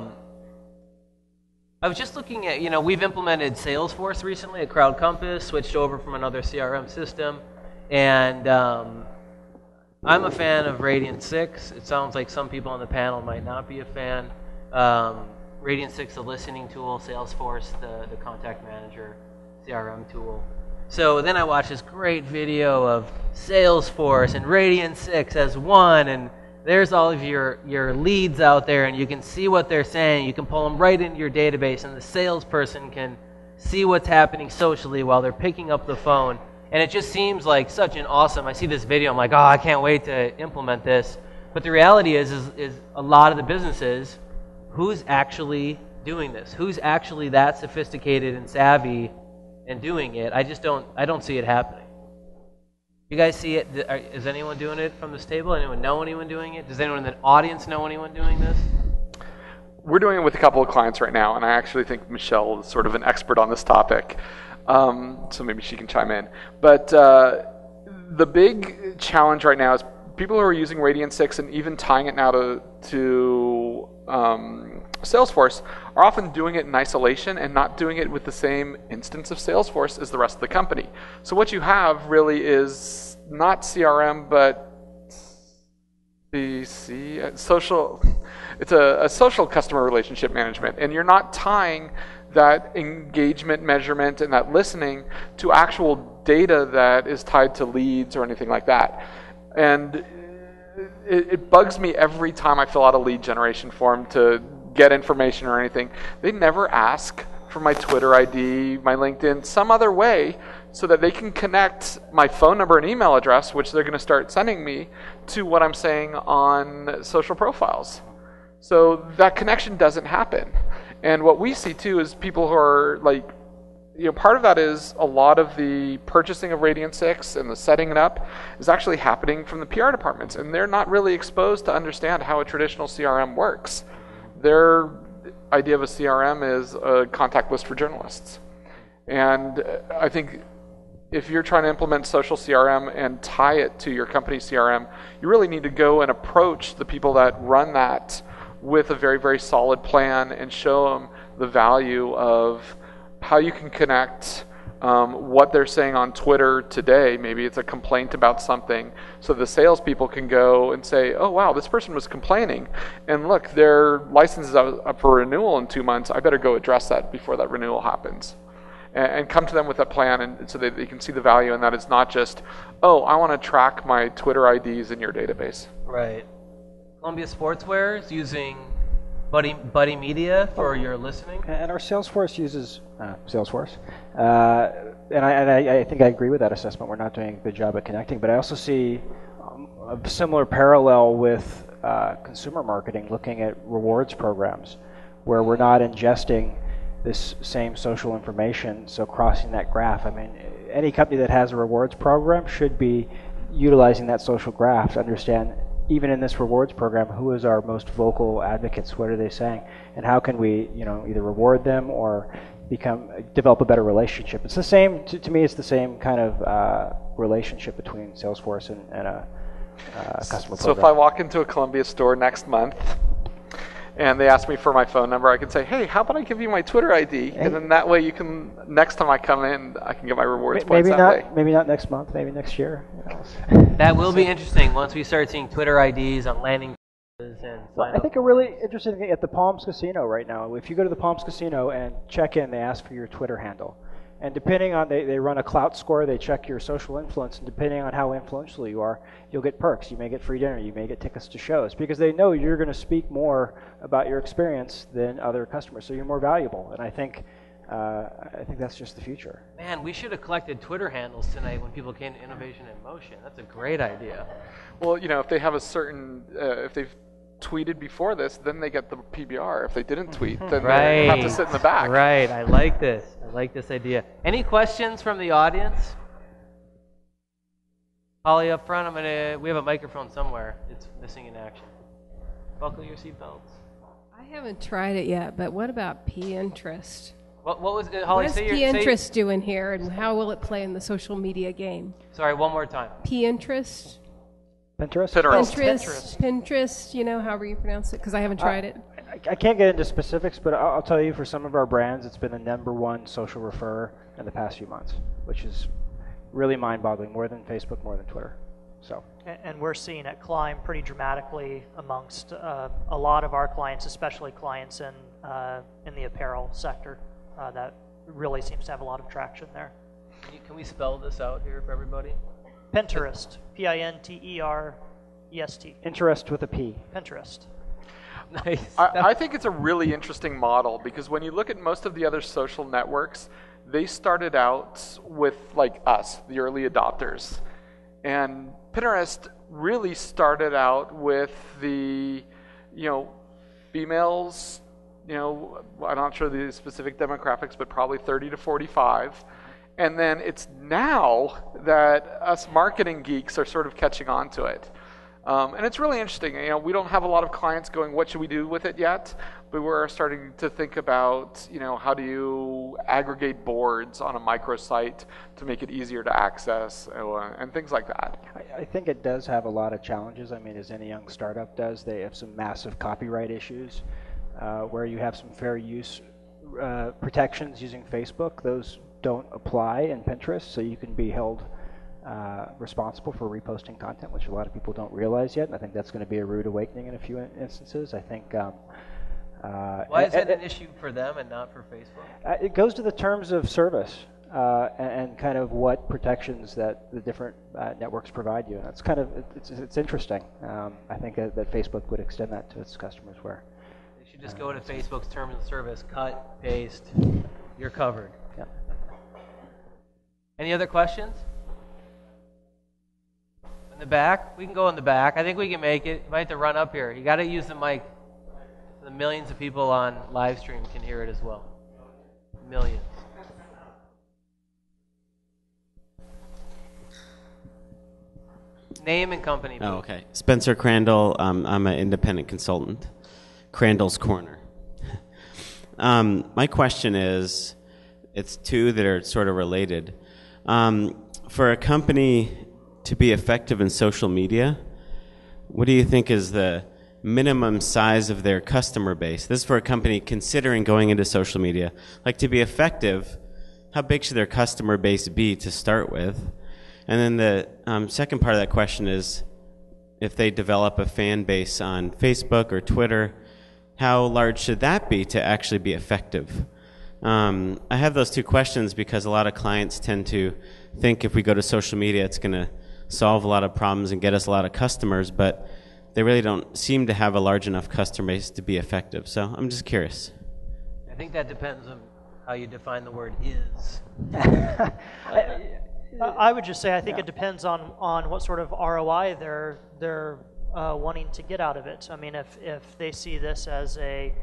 was just looking at, we've implemented Salesforce recently at Crowd Compass, switched over from another CRM system, and I'm a fan of Radiant 6. It sounds like some people on the panel might not be a fan. Radiant 6, the listening tool, Salesforce, the contact manager, CRM tool. So then I watched this great video of Salesforce and Radiant 6 as one, and there's all of your leads out there, and you can see what they're saying. You can pull them right into your database, and the salesperson can see what's happening socially while they're picking up the phone. And it just seems like such an awesome, I see this video, I'm like, I can't wait to implement this. But the reality is a lot of the businesses, who's actually doing this? Who's actually that sophisticated and savvy and doing it? I don't see it happening. You guys see it? Is anyone doing it from this table? Anyone know anyone doing it? Does anyone in the audience know anyone doing this? We're doing it with a couple of clients right now, and I actually think Michelle is sort of an expert on this topic. So maybe she can chime in. But the big challenge right now is people who are using Radiant 6 and even tying it now to Salesforce are often doing it in isolation and not doing it with the same instance of Salesforce as the rest of the company. So what you have really is not CRM, but social. It's a social customer relationship management, and you're not tying that engagement measurement and that listening to actual data that is tied to leads or anything like that. And it bugs me every time I fill out a lead generation form to get information or anything. They never ask for my Twitter ID, my LinkedIn, some other way so that they can connect my phone number and email address, which they're going to start sending me, to what I'm saying on social profiles. So that connection doesn't happen. And what we see too is people who are part of that is a lot of the purchasing of Radiant 6 and the setting it up is actually happening from the PR departments, and they're not really exposed to understand how a traditional CRM works. Their idea of a CRM is a contact list for journalists. And I think if you're trying to implement social CRM and tie it to your company CRM, you really need to go and approach the people that run that with a very, very solid plan and show them the value of how you can connect what they're saying on Twitter today. Maybe it's a complaint about something, so the salespeople can go and say, oh wow, this person was complaining, and look, their license is up for renewal in 2 months. I better go address that before that renewal happens. And come to them with a plan, and so that they can see the value, and that it's not just, oh, I want to track my Twitter IDs in your database. Right. Columbia Sportswear is using Buddy Media for your listening. And our Salesforce uses Salesforce. And I think I agree with that assessment. We're not doing a good job at connecting, but I also see a similar parallel with consumer marketing, looking at rewards programs, where we're not ingesting this same social information, so crossing that graph. I mean, any company that has a rewards program should be utilizing that social graph to understand, even in this rewards program, who is our most vocal advocates, what are they saying, and how can we, either reward them or develop a better relationship. It's the same, to me, it's the same kind of relationship between Salesforce and a customer program. So if I walk into a Columbia store next month, and they ask me for my phone number, I can say, hey, how about I give you my Twitter ID? And then that way you can, next time I come in, I can get my rewards points that way. Maybe not next month, maybe next year. That will be interesting once we start seeing Twitter IDs on landing pages and I think a really interesting thing at the Palms Casino right now, if you go to the Palms Casino and check in, they ask for your Twitter handle. And depending on, they run a clout score, they check your social influence, and depending on how influential you are, you'll get perks. You may get free dinner, you may get tickets to shows, because they know you're going to speak more about your experience than other customers, so you're more valuable. And I think that's just the future. Man, we should have collected Twitter handles tonight when people came to Innovation in Motion. That's a great idea. Well, if they have a certain, if they've tweeted before this, then they get the PBR. If they didn't tweet, then they have to sit in the back. Right, I like this. I like this idea. Any questions from the audience? Holly up front, we have a microphone somewhere. It's missing in action. Buckle your seatbelts. I haven't tried it yet, but what about Pinterest? What was it, Holly? What's Pinterest doing here, and how will it play in the social media game? Sorry, one more time. Pinterest? Pinterest, however you pronounce it, because I haven't tried it. I can't get into specifics, but I'll tell you, for some of our brands, it's been the #1 social referrer in the past few months, which is really mind-boggling, more than Facebook, more than Twitter. So. And we're seeing it climb pretty dramatically amongst a lot of our clients, especially clients in the apparel sector. That really seems to have a lot of traction there. Can we spell this out here for everybody? Pinterest, Pinterest. Interest with a P. Pinterest. Nice. I think it's a really interesting model, because when you look at most of the other social networks, they started out with like us, the early adopters. And Pinterest really started out with the, females, I'm not sure the specific demographics, but probably 30 to 45. And then it's now that us marketing geeks are sort of catching on to it. And it's really interesting. We don't have a lot of clients going, what should we do with it yet? But we're starting to think about, how do you aggregate boards on a microsite to make it easier to access and things like that. I think it does have a lot of challenges. I mean, as any young startup does, they have some massive copyright issues where you have some fair use protections using Facebook. Those don't apply in Pinterest, so you can be held responsible for reposting content, which a lot of people don't realize yet, and I think that's going to be a rude awakening in a few instances. I think. Why is it an issue for them and not for Facebook? It goes to the terms of service and kind of what protections that the different networks provide you, and that's kind of it's interesting. I think that Facebook would extend that to its customers where. They should just go to Facebook's terms of service, cut, paste, you're covered. Yeah. Any other questions? In the back? We can go in the back. I think we can make it. You might have to run up here. You got to use the mic. The millions of people on live stream can hear it as well. Millions. Name and company. Oh, okay. Spencer Crandall. I'm an independent consultant. Crandall's Corner. My question is, it's two that are sort of related. For a company to be effective in social media, what do you think is the minimum size of their customer base? This is for a company considering going into social media. Like, to be effective, how big should their customer base be to start with? And then the second part of that question is, if they develop a fan base on Facebook or Twitter, how large should that be to actually be effective? I have those two questions because a lot of clients tend to think if we go to social media, it's going to solve a lot of problems and get us a lot of customers, but they really don't seem to have a large enough customer base to be effective. So I'm just curious. I think that depends on how you define the word is. I would just say I think it depends on what sort of ROI they're wanting to get out of it. I mean, if they see this as a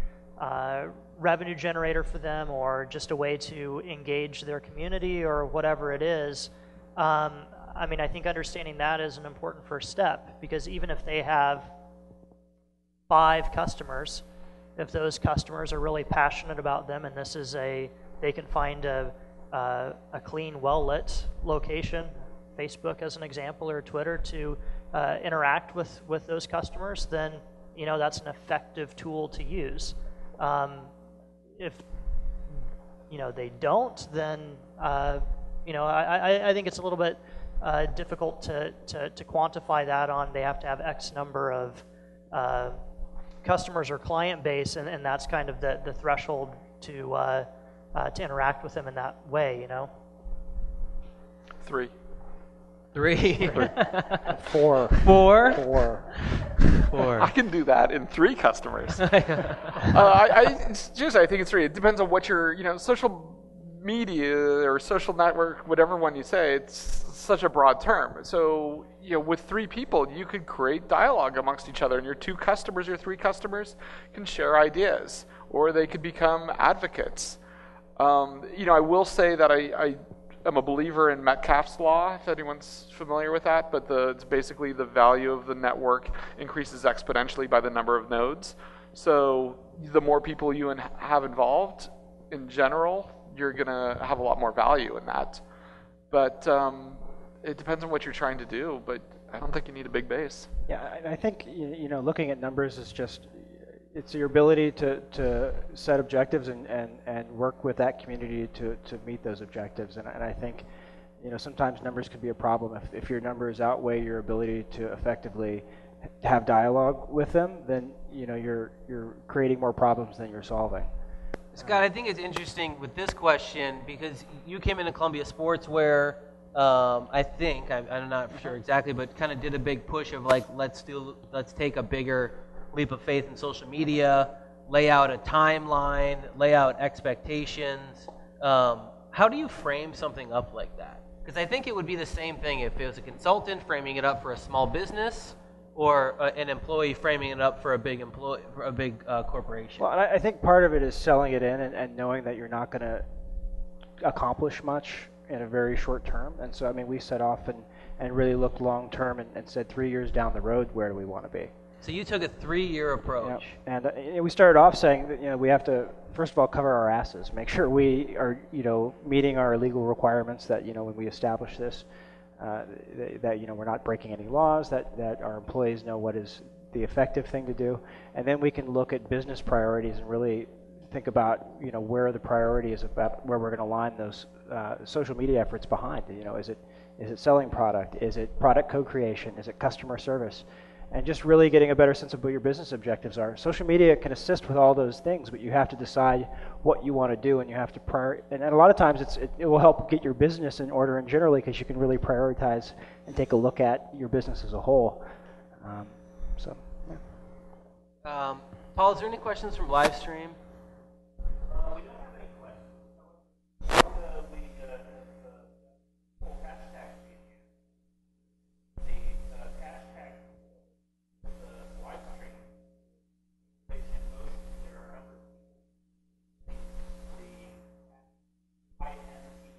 revenue generator for them or just a way to engage their community or whatever it is, I mean, I think understanding that is an important first step, because even if they have 5 customers, if those customers are really passionate about them and this is they can find a clean, well-lit location, Facebook as an example, or Twitter, to interact with those customers, then that's an effective tool to use. If they don't, then I think it's a little bit difficult to quantify that on. They have to have X number of customers or client base, and that's kind of the threshold to interact with them in that way. 3. 3. 4. 4. 4. I can do that in 3 customers. Seriously, I think it's 3. It depends on what your, social media or social network, whatever one you say, it's such a broad term. So, with 3 people, you could create dialogue amongst each other, and your 2 customers or 3 customers can share ideas, or they could become advocates. I will say that I am a believer in Metcalfe's law, if anyone's familiar with that, but it's basically the value of the network increases exponentially by the number of nodes. So the more people you have involved, in general, you're going to have a lot more value in that. But it depends on what you're trying to do, but I don't think you need a big base. Yeah, I think looking at numbers is just, it's your ability to set objectives and work with that community to meet those objectives. And I think sometimes numbers can be a problem. If your numbers outweigh your ability to effectively have dialogue with them, then you're creating more problems than you're solving. Scott, I think it's interesting with this question because you came into Columbia Sportswear. I think I'm not sure exactly, but kind of did a big push of like let's take a bigger leap of faith in social media, lay out a timeline, lay out expectations. How do you frame something up like that? Because I think it would be the same thing if it was a consultant framing it up for a small business, or an employee framing it up for a big corporation. Well, I think part of it is selling it in and knowing that you're not going to accomplish much in a very short term. And so, I mean, we set off and really looked long term and said 3 years down the road, where do we want to be? So you took a 3-year approach. And we started off saying that we have to, first of all, cover our asses, make sure we are meeting our legal requirements, that when we establish this, that we're not breaking any laws, that our employees know what is the effective thing to do, and then we can look at business priorities and really think about where the priority is, about where we're going to line those social media efforts behind. Is it selling product? Is it product co-creation? Is it customer service? And just really getting a better sense of what your business objectives are. Social media can assist with all those things, but you have to decide what you want to do, and you have to and a lot of times it will help get your business in order, and generally because you can really prioritize and take a look at your business as a whole. Paul, is there any questions from live stream? We don't have any questions. The cash tax being used. The cash tax, the live stream, placed in motion. There are other people. The Haypenny.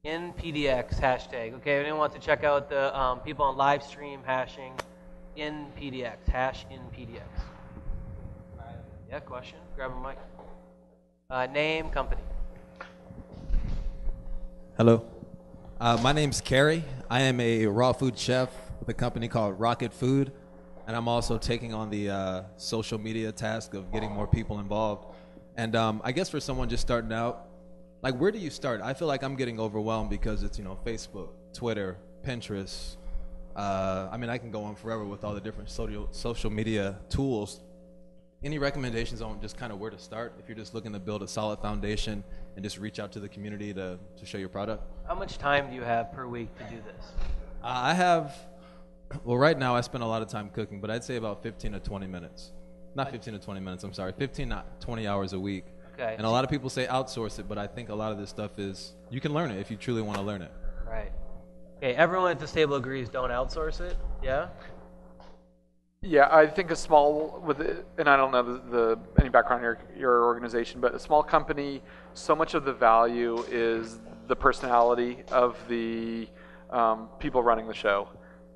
In PDX hashtag. Okay, anyone wants to check out the people on live stream hashing in PDX, hash in PDX. Yeah, question? Grab a mic. Name, company. Hello. My name's Kerry. I am a raw food chef with a company called Rocket Food, and I'm also taking on the social media task of getting more people involved. And I guess for someone just starting out, like, where do you start? I feel like I'm getting overwhelmed because it's, Facebook, Twitter, Pinterest. I mean, I can go on forever with all the different social media tools. Any recommendations on just kind of where to start if you're just looking to build a solid foundation and just reach out to the community to show your product? How much time do you have per week to do this? I have, well, right now I spend a lot of time cooking, but I'd say about 15 to 20 minutes. Not 15 to 20 minutes, I'm sorry, 15 to 20 hours a week. Okay. And a lot of people say outsource it, but I think a lot of this stuff is, you can learn it if you truly want to learn it. Right. Okay, everyone at this table agrees don't outsource it, yeah? Yeah, I think a small, and I don't know any background in your organization, but a small company, so much of the value is the personality of the people running the show.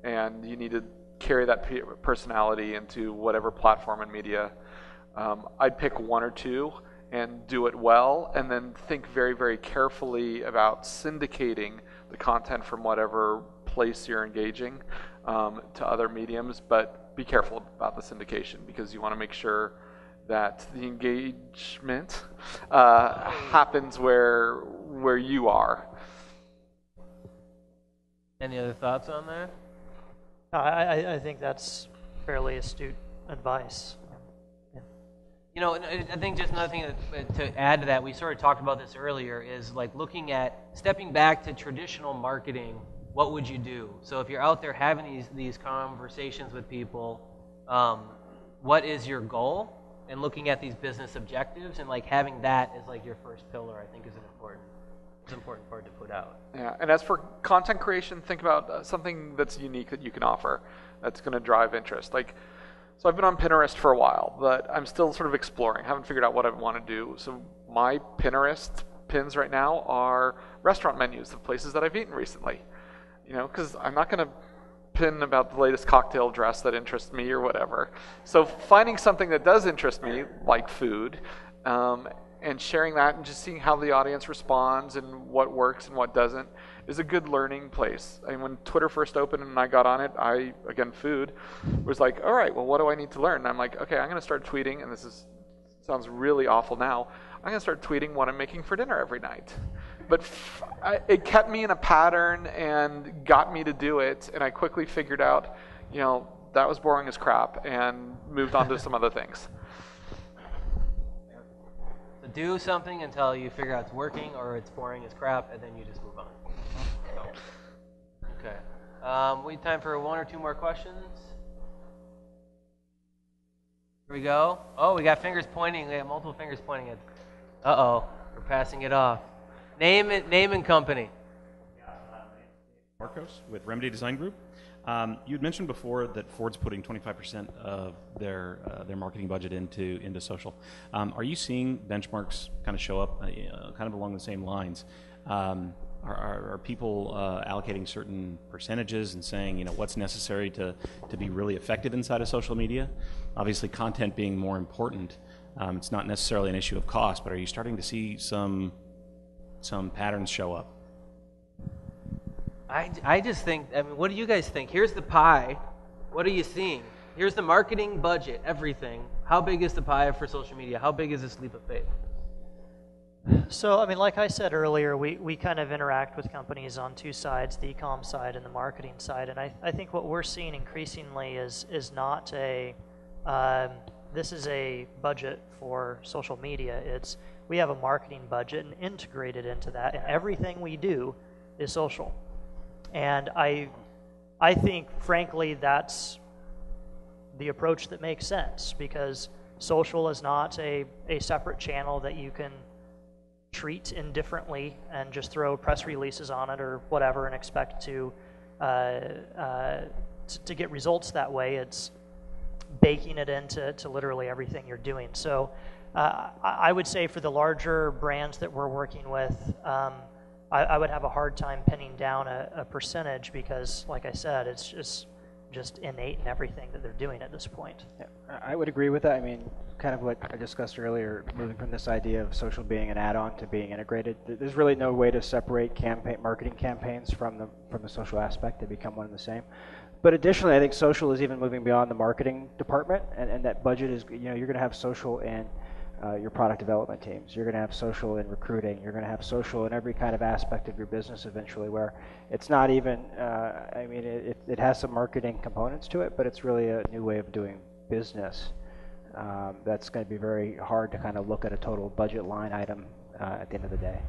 And you need to carry that personality into whatever platform and media. I'd pick one or two and do it well, and then think very, very carefully about syndicating the content from whatever place you're engaging to other mediums, but be careful about the syndication because you want to make sure that the engagement happens where you are. Any other thoughts on that? I think that's fairly astute advice. I think just another thing to add to that, we sort of talked about this earlier, is like looking at stepping back to traditional marketing. What would you do? So if you're out there having these conversations with people, what is your goal? And looking at these business objectives and like having that as like your first pillar, I think is an important part to put out. Yeah, and as for content creation, think about something that's unique that you can offer that's going to drive interest. So I've been on Pinterest for a while, but I'm still sort of exploring. I haven't figured out what I want to do. So my Pinterest pins right now are restaurant menus of places that I've eaten recently. Because I'm not going to pin about the latest cocktail dress that interests me or whatever. So finding something that does interest me, like food, and sharing that and just seeing how the audience responds and what works and what doesn't is a good learning place. I mean, when Twitter first opened and I got on it, food, was like, all right, well, what do I need to learn? And I'm like, okay, I'm going to start tweeting, and sounds really awful now. I'm going to start tweeting what I'm making for dinner every night. But it kept me in a pattern and got me to do it, and I quickly figured out, that was boring as crap, and moved on to some other things. So do something until you figure out it's working or it's boring as crap, and then you just move on. Okay. We have time for one or two more questions. Here we go. Oh, we got fingers pointing. We have multiple fingers pointing at. Uh-oh, we're passing it off. Name and company. Marcos with Remedy Design Group. You had mentioned before that Ford's putting 25% of their marketing budget into social. Are you seeing benchmarks kind of show up kind of along the same lines? Are people allocating certain percentages and saying, what's necessary to be really effective inside of social media? Obviously, content being more important, it's not necessarily an issue of cost, but are you starting to see some patterns show up? I just think, what do you guys think? Here's the pie. What are you seeing? Here's the marketing budget, everything. How big is the pie for social media? How big is this leap of faith? So, like I said earlier, we kind of interact with companies on two sides, the e-com side and the marketing side. And I think what we're seeing increasingly is not this is a budget for social media. We have a marketing budget and integrated into that, and everything we do is social. And I think, frankly, that's the approach that makes sense, because social is not a separate channel that you can treat indifferently and just throw press releases on it or whatever and expect to get results that way. It's baking it into literally everything you're doing. So I would say for the larger brands that we're working with, I would have a hard time pinning down a percentage because, like I said, it's just innate in everything that they're doing at this point. Yeah, I would agree with that. I mean, kind of what I discussed earlier, moving from this idea of social being an add-on to being integrated. There's really no way to separate marketing campaigns from the social aspect. They become one and the same. But additionally, I think social is even moving beyond the marketing department, and that budget is, you're going to have social in your product development teams. You're going to have social in recruiting. You're going to have social in every kind of aspect of your business eventually, where it's not even, it has some marketing components to it, but it's really a new way of doing business. That's going to be very hard to kind of look at a total budget line item at the end of the day.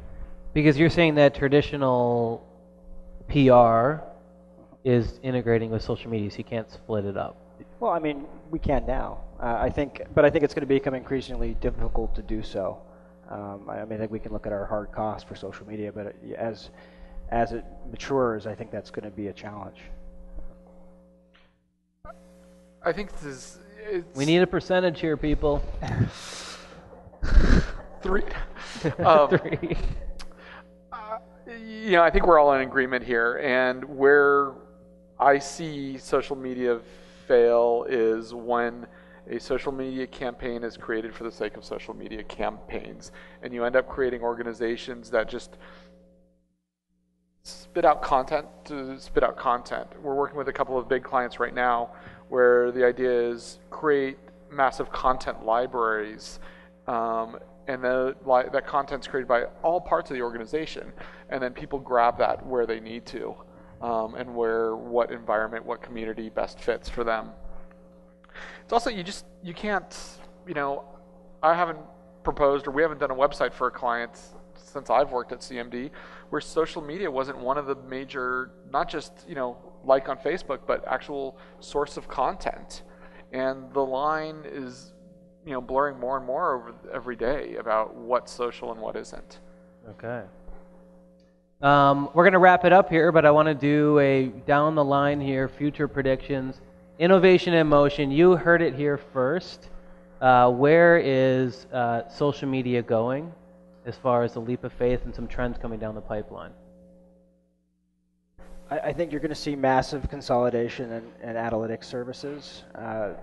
Because you're saying that traditional PR is integrating with social media, so you can't split it up. Well, I mean, we can now. I think it's going to become increasingly difficult to do so. I think we can look at our hard costs for social media, but as it matures, I think that's going to be a challenge. I think we need a percentage here, people. 3. 3. I think we're all in agreement here, and where I see social media fail is when a social media campaign is created for the sake of social media campaigns, and you end up creating organizations that just spit out content to spit out content. We're working with a couple of big clients right now where the idea is create massive content libraries, and that content's created by all parts of the organization, and then people grab that where they need to, and what environment, what community best fits for them. It's also, you can't, I haven't proposed, or we haven't done a website for a client since I've worked at CMD, where social media wasn't one of the major, not just, like on Facebook, but actual source of content. And the line is, blurring more and more over every day about what's social and what isn't. Okay. We're going to wrap it up here, but I want to do a down the line here, future predictions. Innovation in motion. You heard it here first. Where is social media going as far as the leap of faith and some trends coming down the pipeline? I think you're going to see massive consolidation in analytics services.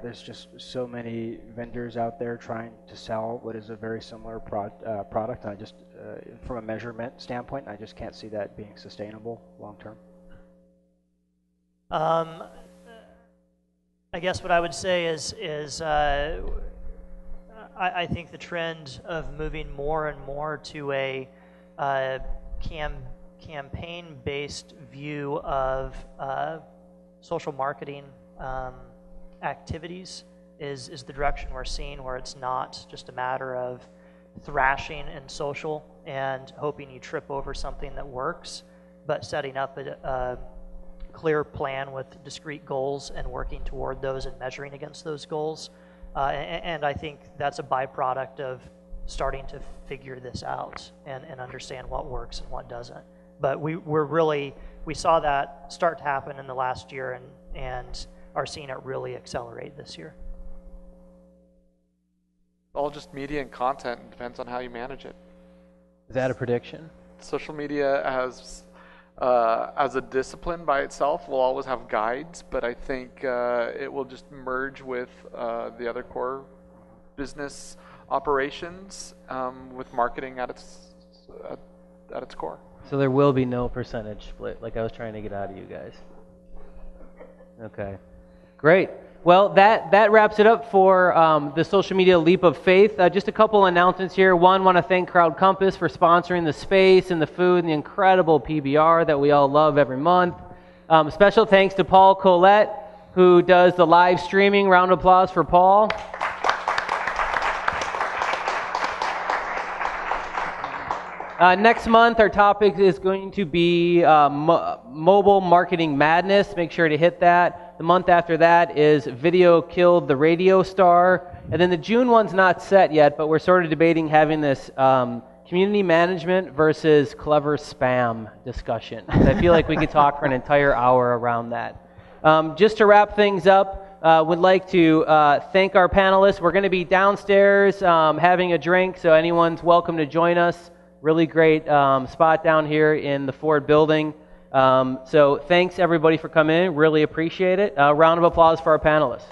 There's just so many vendors out there trying to sell what is a very similar product. And I just, from a measurement standpoint, I just can't see that being sustainable long term. I guess what I would say is I think the trend of moving more and more to a campaign-based view of social marketing activities is the direction we're seeing, where it's not just a matter of thrashing in social and hoping you trip over something that works, but setting up a clear plan with discrete goals and working toward those and measuring against those goals. And I think that's a byproduct of starting to figure this out and understand what works and what doesn't. But we saw that start to happen in the last year and are seeing it really accelerate this year. All just media and content. It depends on how you manage it. Is that a prediction? Social media as a discipline by itself will always have guides, but I think it will just merge with the other core business operations with marketing at its core. So there will be no percentage split, like I was trying to get out of you guys. Okay, great. Well, that wraps it up for the social media leap of faith. Just a couple announcements here. One, want to thank Crowd Compass for sponsoring the space and the food and the incredible PBR that we all love every month. Special thanks to Paul Collette, who does the live streaming. Round of applause for Paul. Next month, our topic is going to be mobile marketing madness. Make sure to hit that. The month after that is Video Killed the Radio Star. And then the June one's not set yet, but we're sort of debating having this community management versus clever spam discussion. I feel like we could talk for an entire hour around that. Just to wrap things up, would like to thank our panelists. We're going to be downstairs having a drink, so anyone's welcome to join us. Really great spot down here in the Ford building. So thanks everybody for coming in. Really appreciate it. Round of applause for our panelists.